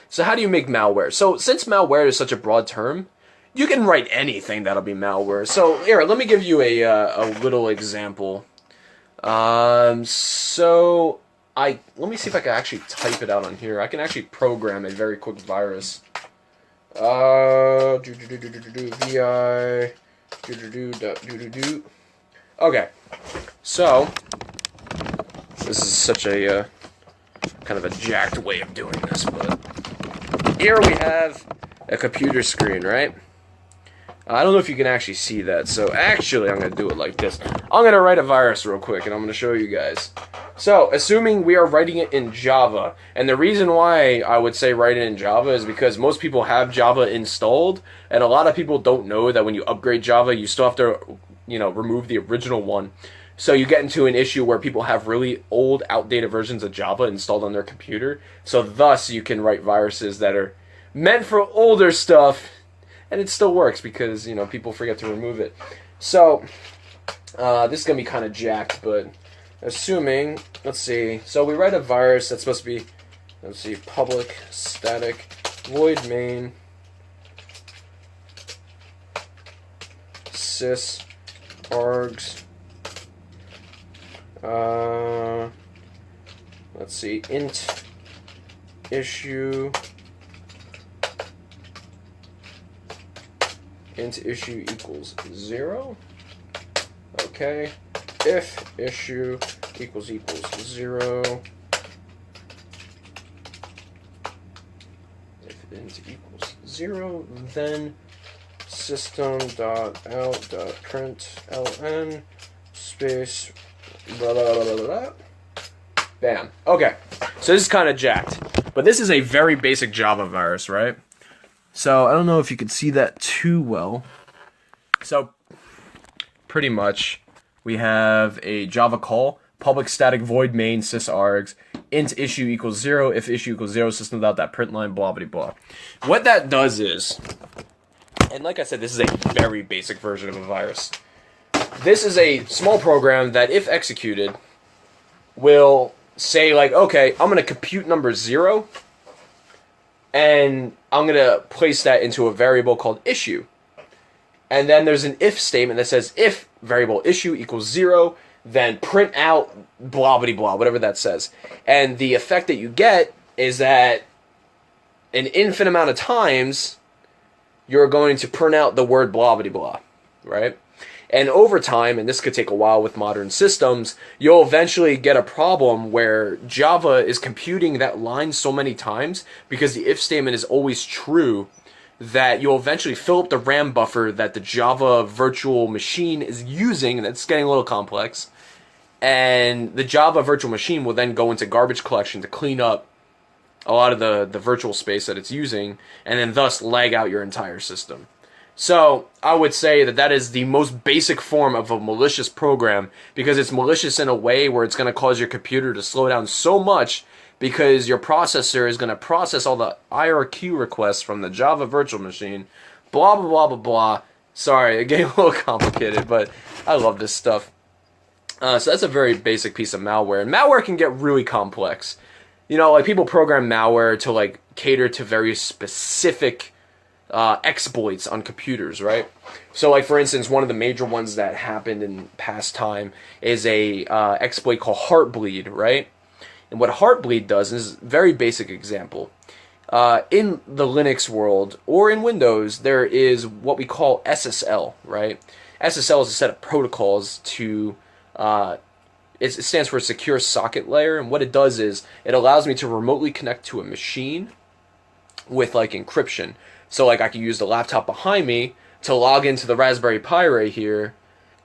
S1: So, how do you make malware? So, since malware is such a broad term, you can write anything that'll be malware. So, here, let me give you a little example. Let me see if I can actually type it out on here. I can actually program a very quick virus. Vi Okay, so this is such a kind of a jacked way of doing this, but here we have a computer screen, right? I don't know if you can actually see that, so actually I'm going to do it like this. I'm going to write a virus real quick, and I'm going to show you guys. So, assuming we are writing it in Java, and the reason why I would say write it in Java is because most people have Java installed, and a lot of people don't know that when you upgrade Java, you still have to, you know, remove the original one. So you get into an issue where people have really old, outdated versions of Java installed on their computer, so thus you can write viruses that are meant for older stuff, and it still works because, you know, people forget to remove it. So, this is going to be kind of jacked, but assuming, let's see, so we write a virus that's supposed to be, let's see, public static void main sys args, let's see, int issue equals 0. Okay. If issue equals 0. If int equals 0, then system.out.println space blah blah blah blah blah. Bam. Okay. So this is kind of jacked, but this is a very basic Java virus, right? So, I don't know if you can see that too well. So, pretty much, we have a Java call, public static void main sysargs, int issue equals 0, if issue equals 0, system.out.println, blah, blah, blah. What that does is, and like I said, this is a very basic version of a virus. This is a small program that, if executed, will say, like, okay, I'm going to compute number 0, and I'm going to place that into a variable called issue. And then there's an if statement that says if variable issue equals 0, then print out blah, blah, blah, whatever that says. And the effect that you get is that an infinite amount of times, you're going to print out the word blah, blah, blah, right? And over time, and this could take a while with modern systems, you'll eventually get a problem where Java is computing that line so many times because the if statement is always true that you'll eventually fill up the RAM buffer that the Java virtual machine is using, and it's getting a little complex. And the Java virtual machine will then go into garbage collection to clean up a lot of the virtual space that it's using, and then thus lag out your entire system. So I would say that that is the most basic form of a malicious program, because it's malicious in a way where it's going to cause your computer to slow down so much because your processor is going to process all the IRQ requests from the Java virtual machine, blah, blah, blah, blah, blah. Sorry, it getting a little complicated, but I love this stuff. So that's a very basic piece of malware. And malware can get really complex. You know, like people program malware to like cater to very specific exploits on computers, right? So like for instance, one of the major ones that happened in past time is a exploit called Heartbleed, right? And what Heartbleed does is a very basic example. In the Linux world or in Windows, there is what we call SSL, right? SSL is a set of protocols to it stands for Secure Socket Layer, and what it does is it allows me to remotely connect to a machine with like encryption. So like I can use the laptop behind me to log into the Raspberry Pi right here,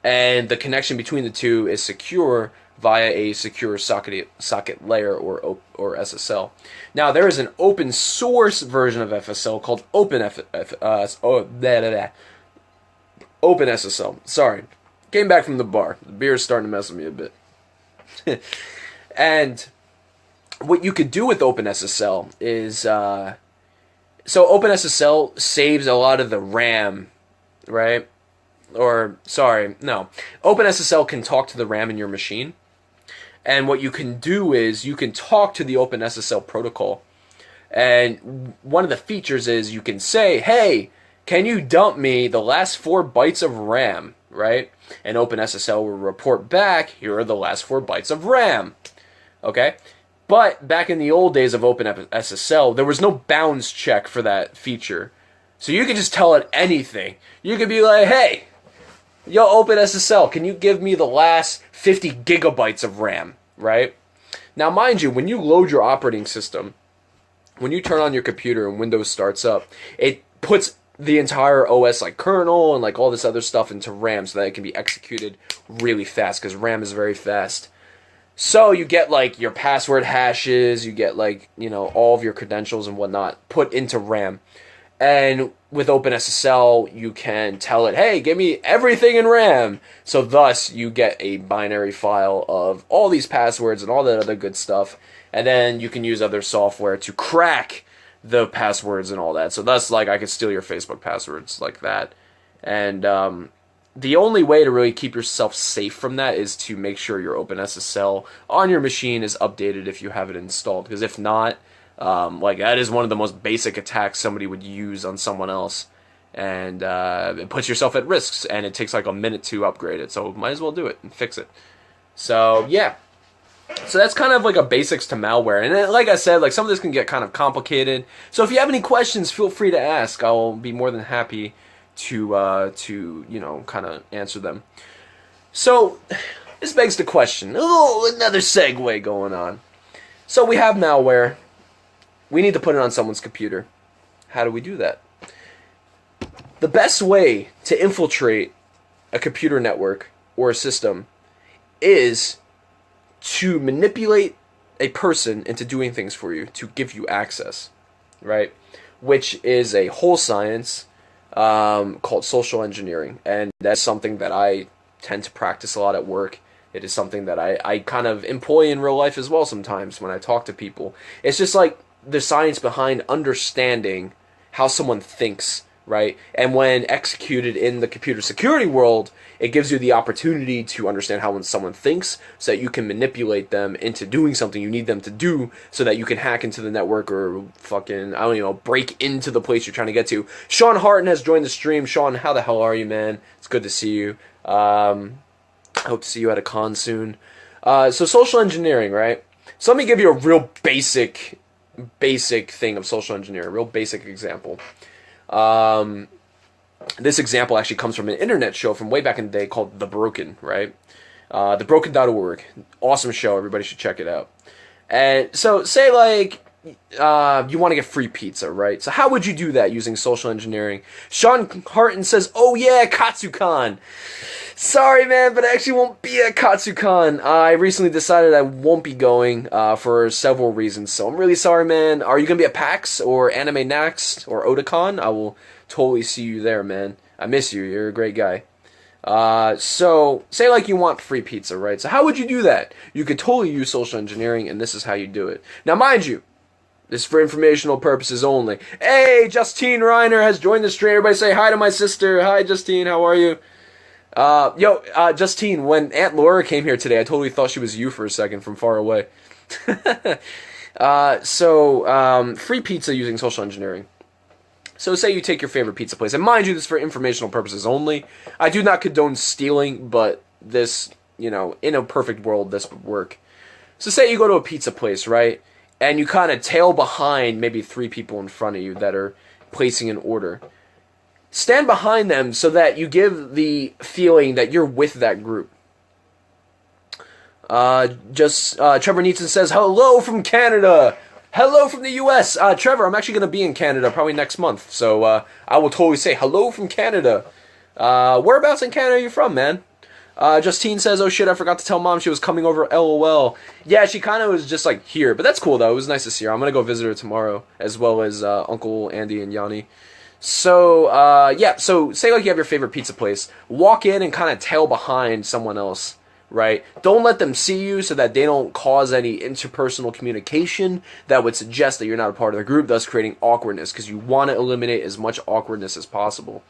S1: and the connection between the two is secure via a Secure Socket Layer or SSL. Now there is an open source version of FSL called OpenSSL. Sorry, came back from the bar. The beer is starting to mess with me a bit. And what you could do with OpenSSL is, so OpenSSL saves a lot of the RAM, right? Or, sorry, no. OpenSSL can talk to the RAM in your machine. And what you can do is you can talk to the OpenSSL protocol. And one of the features is you can say, hey, can you dump me the last 4 bytes of RAM, right? And OpenSSL will report back, here are the last 4 bytes of RAM. Okay? But back in the old days of OpenSSL, there was no bounds check for that feature. So you could just tell it anything. You could be like, hey, yo, OpenSSL, can you give me the last 50 gigabytes of RAM, right? Now, mind you, when you load your operating system, when you turn on your computer and Windows starts up, it puts the entire OS like kernel and like all this other stuff into RAM so that it can be executed really fast, because RAM is very fast. So you get like your password hashes, you get like, you know, all of your credentials and whatnot put into RAM. And with OpenSSL, you can tell it, hey, give me everything in RAM. So thus, you get a binary file of all these passwords and all that other good stuff. And then you can use other software to crack the passwords and all that. So thus, like, I could steal your Facebook passwords like that. And the only way to really keep yourself safe from that is to make sure your OpenSSL on your machine is updated if you have it installed. Because if not, like, that is one of the most basic attacks somebody would use on someone else. And it puts yourself at risks, and it takes like a minute to upgrade it. So might as well do it and fix it. So, yeah. So that's kind of like a basics to malware. And then, like I said, like some of this can get kind of complicated. So if you have any questions, feel free to ask. I'll be more than happy to you know, kind of answer them. So this begs the question. Oh, another segue going on. So we have malware. We need to put it on someone's computer. How do we do that? The best way to infiltrate a computer network or a system is to manipulate a person into doing things for you, to give you access, right? Which is a whole science called social engineering. And that's something that I tend to practice a lot at work. It is something that I kind of employ in real life as well sometimes when I talk to people. It's just like the science behind understanding how someone thinks, right? And when executed in the computer security world, it gives you the opportunity to understand how someone thinks so that you can manipulate them into doing something you need them to do so that you can hack into the network or fucking, I don't know, break into the place you're trying to get to. Sean Harton has joined the stream. Sean, how the hell are you, man? It's good to see you. I hope to see you at a con soon. So social engineering, right? So let me give you a real basic thing of social engineering, a real basic example. This example actually comes from an internet show from way back in the day called The Broken, right? TheBroken.org. Awesome show. Everybody should check it out. And so say like you want to get free pizza, right? So how would you do that using social engineering? Sean Harton says, "Oh yeah, Katsucon." Sorry, man, but I actually won't be at Katsucon. I recently decided I won't be going for several reasons, so I'm really sorry, man. Are you gonna be at PAX or Anime Next or Otakon? I will totally see you there, man. I miss you. You're a great guy. So say like you want free pizza, right? So how would you do that? You could totally use social engineering, and this is how you do it. Now, mind you, this is for informational purposes only. Hey, Justine Reiner has joined the stream. Everybody say hi to my sister. Hi, Justine. How are you? Justine, when Aunt Laura came here today, I totally thought she was you for a second from far away. Free pizza using social engineering. So say you take your favorite pizza place, and mind you, this is for informational purposes only. I do not condone stealing, but this, in a perfect world, this would work. So say you go to a pizza place, right? And you kind of tail behind maybe 3 people in front of you that are placing an order. Stand behind them so that you give the feeling that you're with that group. Trevor Neetzen says, "Hello from Canada. Hello from the U.S. Trevor, I'm actually going to be in Canada probably next month. So I will totally say hello from Canada. Whereabouts in Canada are you from, man?" Justine says, "Oh shit, I forgot to tell Mom she was coming over, lol." Yeah, she kind of was just like here. But that's cool, though. It was nice to see her. I'm going to go visit her tomorrow, as well as Uncle Andy and Yanni. So, so say like you have your favorite pizza place. Walk in and kind of tail behind someone else, right? Don't let them see you so that they don't cause any interpersonal communication that would suggest that you're not a part of the group, thus creating awkwardness, because you want to eliminate as much awkwardness as possible.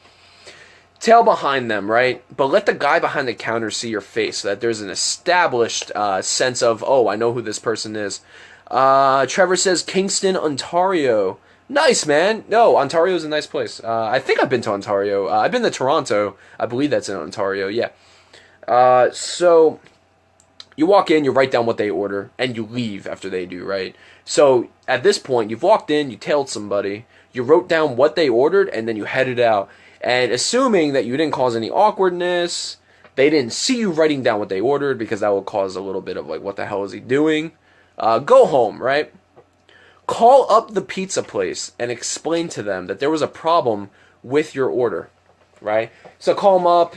S1: Tail behind them, right? But let the guy behind the counter see your face so that there's an established sense of, oh, I know who this person is. Trevor says Kingston, Ontario. Nice, man. No, Ontario is a nice place. I think I've been to Ontario. I've been to Toronto. I believe that's in Ontario, yeah. So you walk in, you write down what they order, and you leave after they do, right? So at this point, you've walked in, you tailed somebody, you wrote down what they ordered, and then you headed out. And assuming that you didn't cause any awkwardness, they didn't see you writing down what they ordered, because that will cause a little bit of like, what the hell is he doing? Go home, right? Call up the pizza place and explain to them that there was a problem with your order, right? So call them up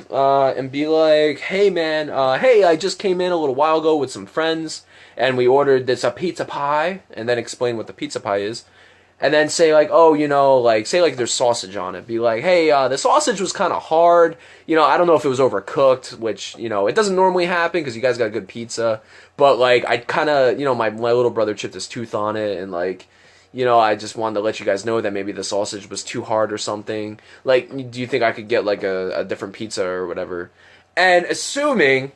S1: and be like, "Hey man, hey, I just came in a little while ago with some friends and we ordered a pizza pie," and then explain what the pizza pie is. And then say like, "Oh, say like there's sausage on it." Be like, "Hey, the sausage was kind of hard. I don't know if it was overcooked," which, it doesn't normally happen because you guys got good pizza. But like, I kind of, my little brother chipped his tooth on it, and like, I just wanted to let you guys know that maybe the sausage was too hard or something. Like, do you think I could get like a different pizza or whatever? And assuming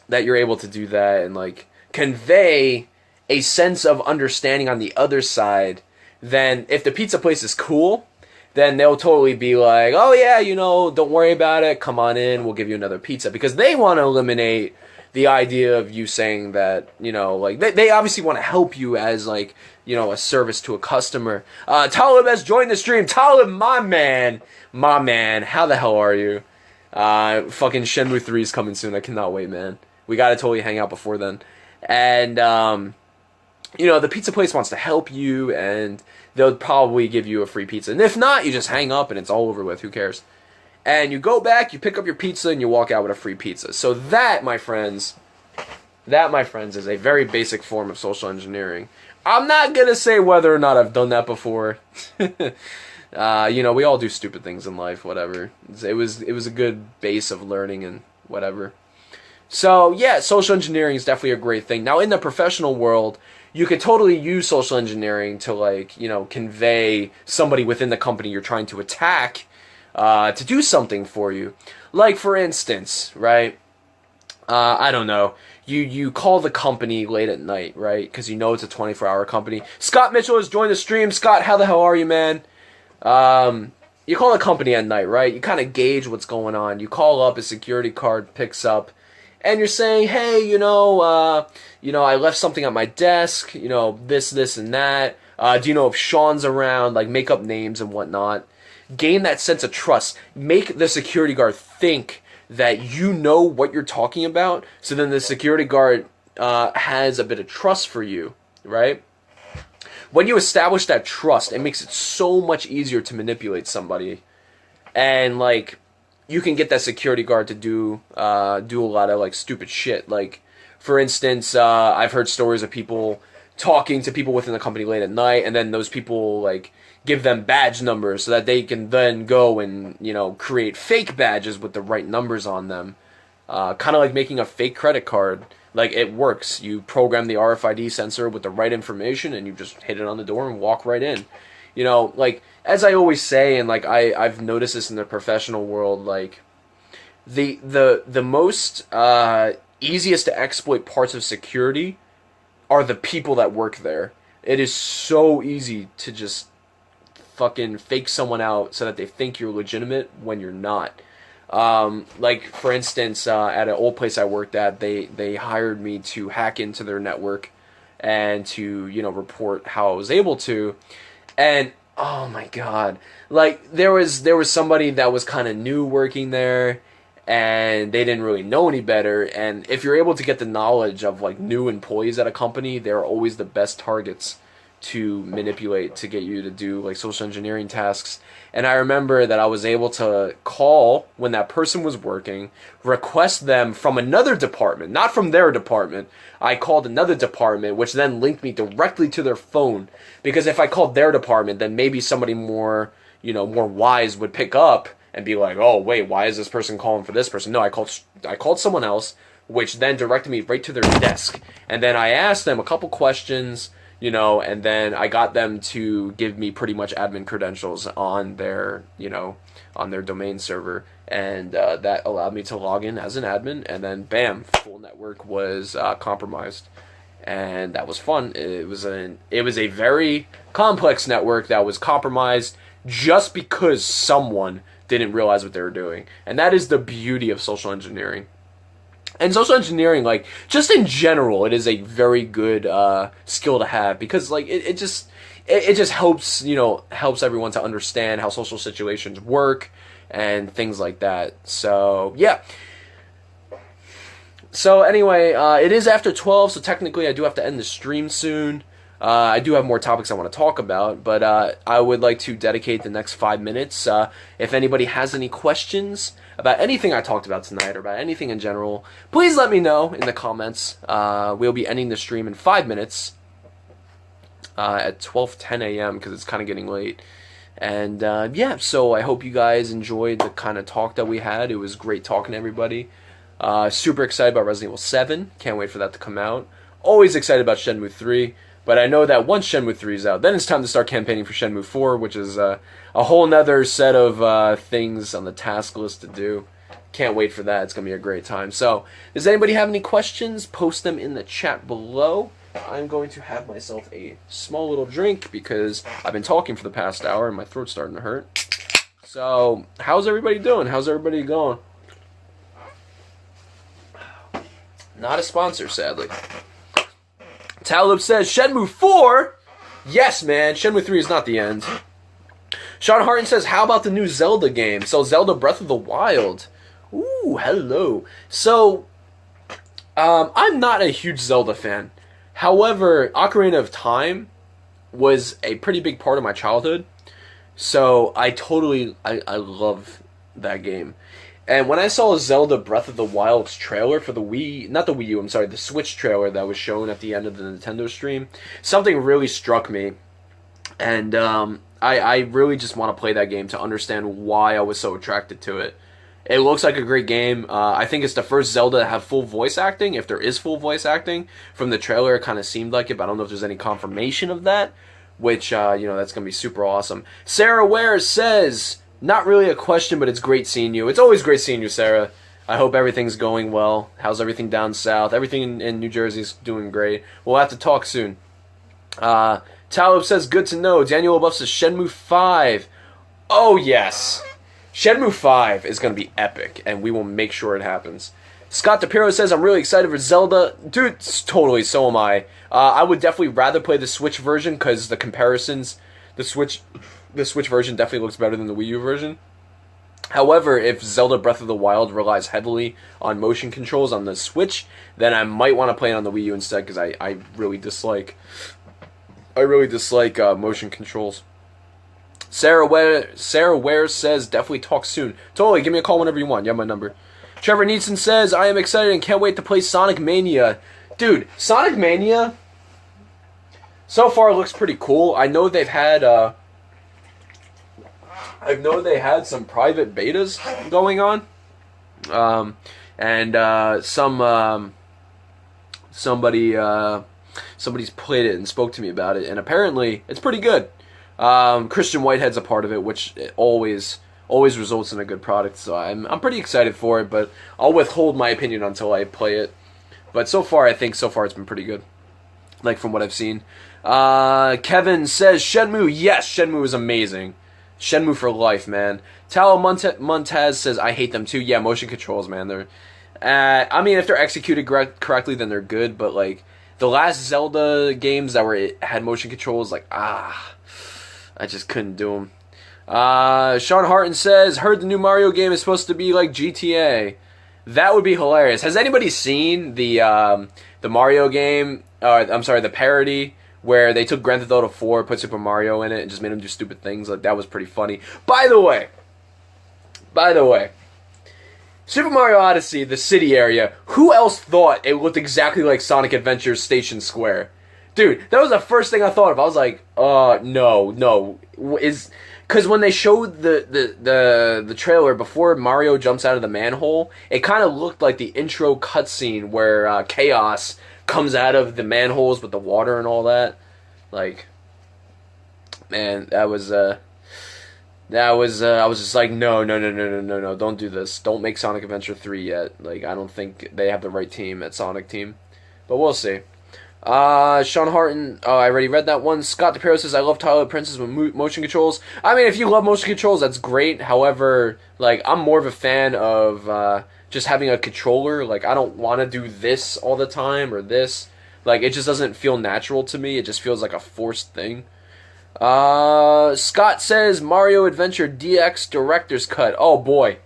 S1: that you're able to do that and like convey a sense of understanding on the other side, then if the pizza place is cool, then they'll totally be like, "Oh yeah, don't worry about it. Come on in. We'll give you another pizza," because they want to eliminate the idea of you saying that, like they obviously want to help you as like, a service to a customer. Talib has joined the stream. Talib, my man, how the hell are you? Fucking Shenmue 3 is coming soon. I cannot wait, man. We gotta totally hang out before then. And the pizza place wants to help you, and they'll probably give you a free pizza. And if not, you just hang up and it's all over with. Who cares? And you go back, you pick up your pizza, and you walk out with a free pizza. So that, my friends, is a very basic form of social engineering. I'm not going to say whether or not I've done that before. We all do stupid things in life, whatever. It was a good base of learning and whatever. So, yeah, social engineering is definitely a great thing. Now, in the professional world, you could totally use social engineering to, like, convey somebody within the company you're trying to attack to do something for you. Like, for instance, right, I don't know, you call the company late at night, right, because it's a 24-hour company. Scott Mitchell has joined the stream. Scott, how the hell are you, man? You call the company at night, right? You kind of gauge what's going on. You call up, a security card picks up, and you're saying, "Hey, I left something at my desk, this, and that. Do you know if Sean's around?" Like, make up names and whatnot. Gain that sense of trust. Make the security guard think that you know what you're talking about, so then the security guard has a bit of trust for you, right? when you establish that trust, it makes it so much easier to manipulate somebody. And, like, you can get that security guard to do a lot of, like, stupid shit. Like, for instance, I've heard stories of people talking to people within the company late at night, and then those people, like, give them badge numbers so that they can then go and, you know, create fake badges with the right numbers on them. Kind of like making a fake credit card. Like, it works. You program the RFID sensor with the right information, and you just hit it on the door and walk right in. You know, like, as I always say, and, like, I've noticed this in the professional world, like, the most easiest to exploit parts of security are the people that work there. It is so easy to just fucking fake someone out so that they think you're legitimate when you're not. Like, for instance, at an old place I worked at, they hired me to hack into their network and to, you know, report how I was able to. And, oh my god, like, there was somebody that was kind of new working there, and they didn't really know any better. And if you're able to get the knowledge of, like, new employees at a company, they're always the best targets to manipulate to get you to do, like, social engineering tasks. And I remember that I was able to call when that person was working, request them from another department, not from their department. I called another department, which then linked me directly to their phone. Because if I called their department, then maybe somebody more, you know, more wise would pick up and be like, oh, wait, why is this person calling for this person? No, I called someone else, which then directed me right to their desk. And then I asked them a couple questions, you know, and then I got them to give me pretty much admin credentials on their, you know, on their domain server. And that allowed me to log in as an admin, and then bam, full network was compromised. And that was fun. It was a very complex network that was compromised just because someone didn't realize what they were doing. And that is the beauty of social engineering. And social engineering, like, just in general, it is a very good skill to have, because, like, it just helps, you know, helps everyone to understand how social situations work and things like that. So, yeah. So, anyway, it is after 12, so technically I do have to end the stream soon. I do have more topics I want to talk about, but I would like to dedicate the next 5 minutes. If anybody has any questions about anything I talked about tonight, or about anything in general, please let me know in the comments. We'll be ending the stream in 5 minutes at 12:10 a.m. because it's kind of getting late. And yeah, so I hope you guys enjoyed the kind of talk that we had. It was great talking to everybody. Super excited about Resident Evil 7. Can't wait for that to come out. Always excited about Shenmue 3. But I know that once Shenmue 3 is out, then it's time to start campaigning for Shenmue 4, which is a whole nother set of things on the task list to do. Can't wait for that. It's going to be a great time. So, does anybody have any questions? Post them in the chat below. I'm going to have myself a small little drink because I've been talking for the past hour and my throat's starting to hurt. So, how's everybody doing? How's everybody going? Not a sponsor, sadly. Talib says, Shenmue 4? Yes, man. Shenmue 3 is not the end. Sean Harton says, how about the new Zelda game? So, Zelda Breath of the Wild. Ooh, hello. So, I'm not a huge Zelda fan. However, Ocarina of Time was a pretty big part of my childhood. So, I love that game. And when I saw Zelda Breath of the Wild's trailer for the Wii, not the Wii U, I'm sorry, the Switch trailer that was shown at the end of the Nintendo stream, something really struck me. And I really just want to play that game to understand why I was so attracted to it. It looks like a great game. I think it's the first Zelda to have full voice acting, if there is full voice acting. From the trailer, it kind of seemed like it, but I don't know if there's any confirmation of that, which, you know, that's going to be super awesome. Sarah Ware says, not really a question, but it's great seeing you. It's always great seeing you, Sarah. I hope everything's going well. How's everything down south? Everything in New Jersey is doing great. We'll have to talk soon. Talib says, good to know. Daniel Buff says, Shenmue 5. Oh, yes. Shenmue 5 is going to be epic, and we will make sure it happens. Scott DePiro says, I'm really excited for Zelda. Dude, totally, so am I. I would definitely rather play the Switch version, because the comparisons, the Switch version definitely looks better than the Wii U version. However, if Zelda Breath of the Wild relies heavily on motion controls on the Switch, then I might want to play it on the Wii U instead, because I really dislike I really dislike motion controls. Sarah Ware says, definitely talk soon. Totally, give me a call whenever you want. You have my number. Trevor Neeson says, I am excited and can't wait to play Sonic Mania. Dude, Sonic Mania so far looks pretty cool. I know they've had some private betas going on. Somebody's played it and spoke to me about it, and apparently it's pretty good. Christian Whitehead's a part of it, which always results in a good product. So I'm pretty excited for it, but I'll withhold my opinion until I play it. But so far it's been pretty good, like from what I've seen. Kevin says Shenmue. Yes, Shenmue is amazing. Shenmue for life, man. Talo Montez says I hate them too. Yeah, motion controls, man. They're, I mean, if they're executed correctly, then they're good. But like the last Zelda games that had motion controls, like I just couldn't do them. Sean Harton says, heard the new Mario game is supposed to be like GTA. That would be hilarious. Has anybody seen the Mario game? I'm sorry, the parody where they took Grand Theft Auto 4, put Super Mario in it, and just made him do stupid things? Like, that was pretty funny. By the way, Super Mario Odyssey, the city area, who else thought it looked exactly like Sonic Adventure's Station Square? Dude, that was the first thing I thought of. I was like, no. Because when they showed the trailer before Mario jumps out of the manhole, it kind of looked like the intro cutscene where Chaos comes out of the manholes with the water and all that. Like, man, I was just like, no, don't do this. Don't make Sonic Adventure 3 yet. Like, I don't think they have the right team at Sonic Team. But we'll see. Sean Harton, I already read that one. Scott DePiro says, I love Twilight Princess with motion controls. I mean, if you love motion controls, that's great. However, like, I'm more of a fan of just having a controller. Like, I don't want to do this all the time or this. Like, it just doesn't feel natural to me. It just feels like a forced thing. Scott says, Mario Adventure DX Director's Cut. Oh, boy.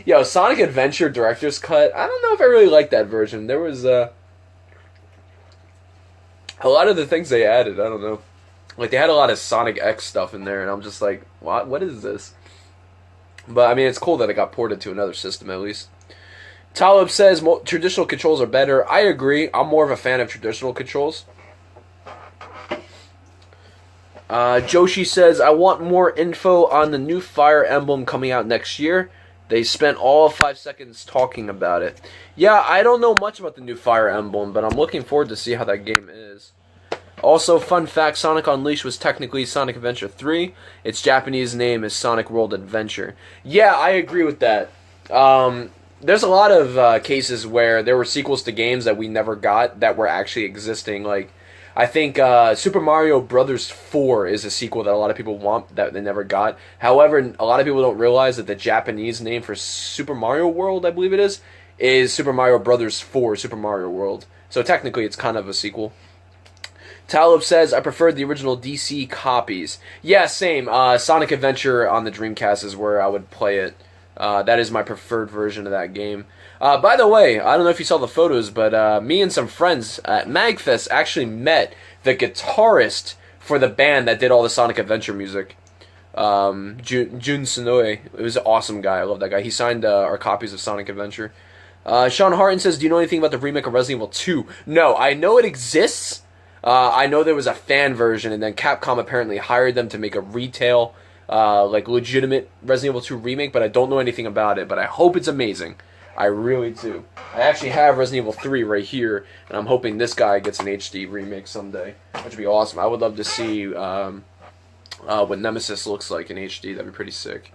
S1: Yo, Sonic Adventure Director's Cut. I don't know if I really like that version. There was a lot of the things they added, I don't know. Like, they had a lot of Sonic X stuff in there, and I'm just like, what is this? But, I mean, it's cool that it got ported to another system, at least. Talib says, traditional controls are better. I agree. I'm more of a fan of traditional controls. Joshi says, I want more info on the new Fire Emblem coming out next year. They spent all 5 seconds talking about it. Yeah, I don't know much about the new Fire Emblem, but I'm looking forward to see how that game is. Also, fun fact, Sonic Unleashed was technically Sonic Adventure 3. Its Japanese name is Sonic World Adventure. Yeah, I agree with that. There's a lot of cases where there were sequels to games that we never got that were actually existing, like I think Super Mario Brothers 4 is a sequel that a lot of people want that they never got. However, a lot of people don't realize that the Japanese name for Super Mario World, I believe it is Super Mario Brothers 4 Super Mario World. So technically it's kind of a sequel. Talib says, I preferred the original DC copies. Yeah, same. Sonic Adventure on the Dreamcast is where I would play it. That is my preferred version of that game. By the way, I don't know if you saw the photos, but me and some friends at MagFest actually met the guitarist for the band that did all the Sonic Adventure music. Jun Sonoe. It was an awesome guy. I love that guy. He signed our copies of Sonic Adventure. Sean Harton says, do you know anything about the remake of Resident Evil 2? No, I know it exists. I know there was a fan version, and then Capcom apparently hired them to make a retail, like legitimate Resident Evil 2 remake, but I don't know anything about it, but I hope it's amazing. I really do. I actually have Resident Evil 3 right here, and I'm hoping this guy gets an HD remake someday, which would be awesome. I would love to see what Nemesis looks like in HD. That'd be pretty sick.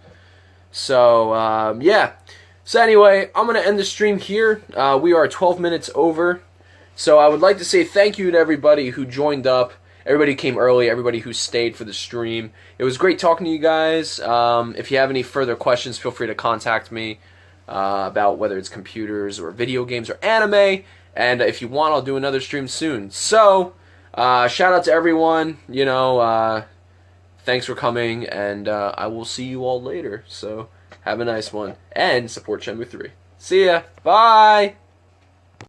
S1: So, yeah. So anyway, I'm going to end the stream here. We are 12 minutes over. So I would like to say thank you to everybody who joined up, everybody who came early, everybody who stayed for the stream. It was great talking to you guys. If you have any further questions, feel free to contact me. About whether it's computers or video games or anime, and if you want, I'll do another stream soon. So, shout out to everyone, you know, thanks for coming, and I will see you all later. So, have a nice one, and support Shenmue 3. See ya, bye!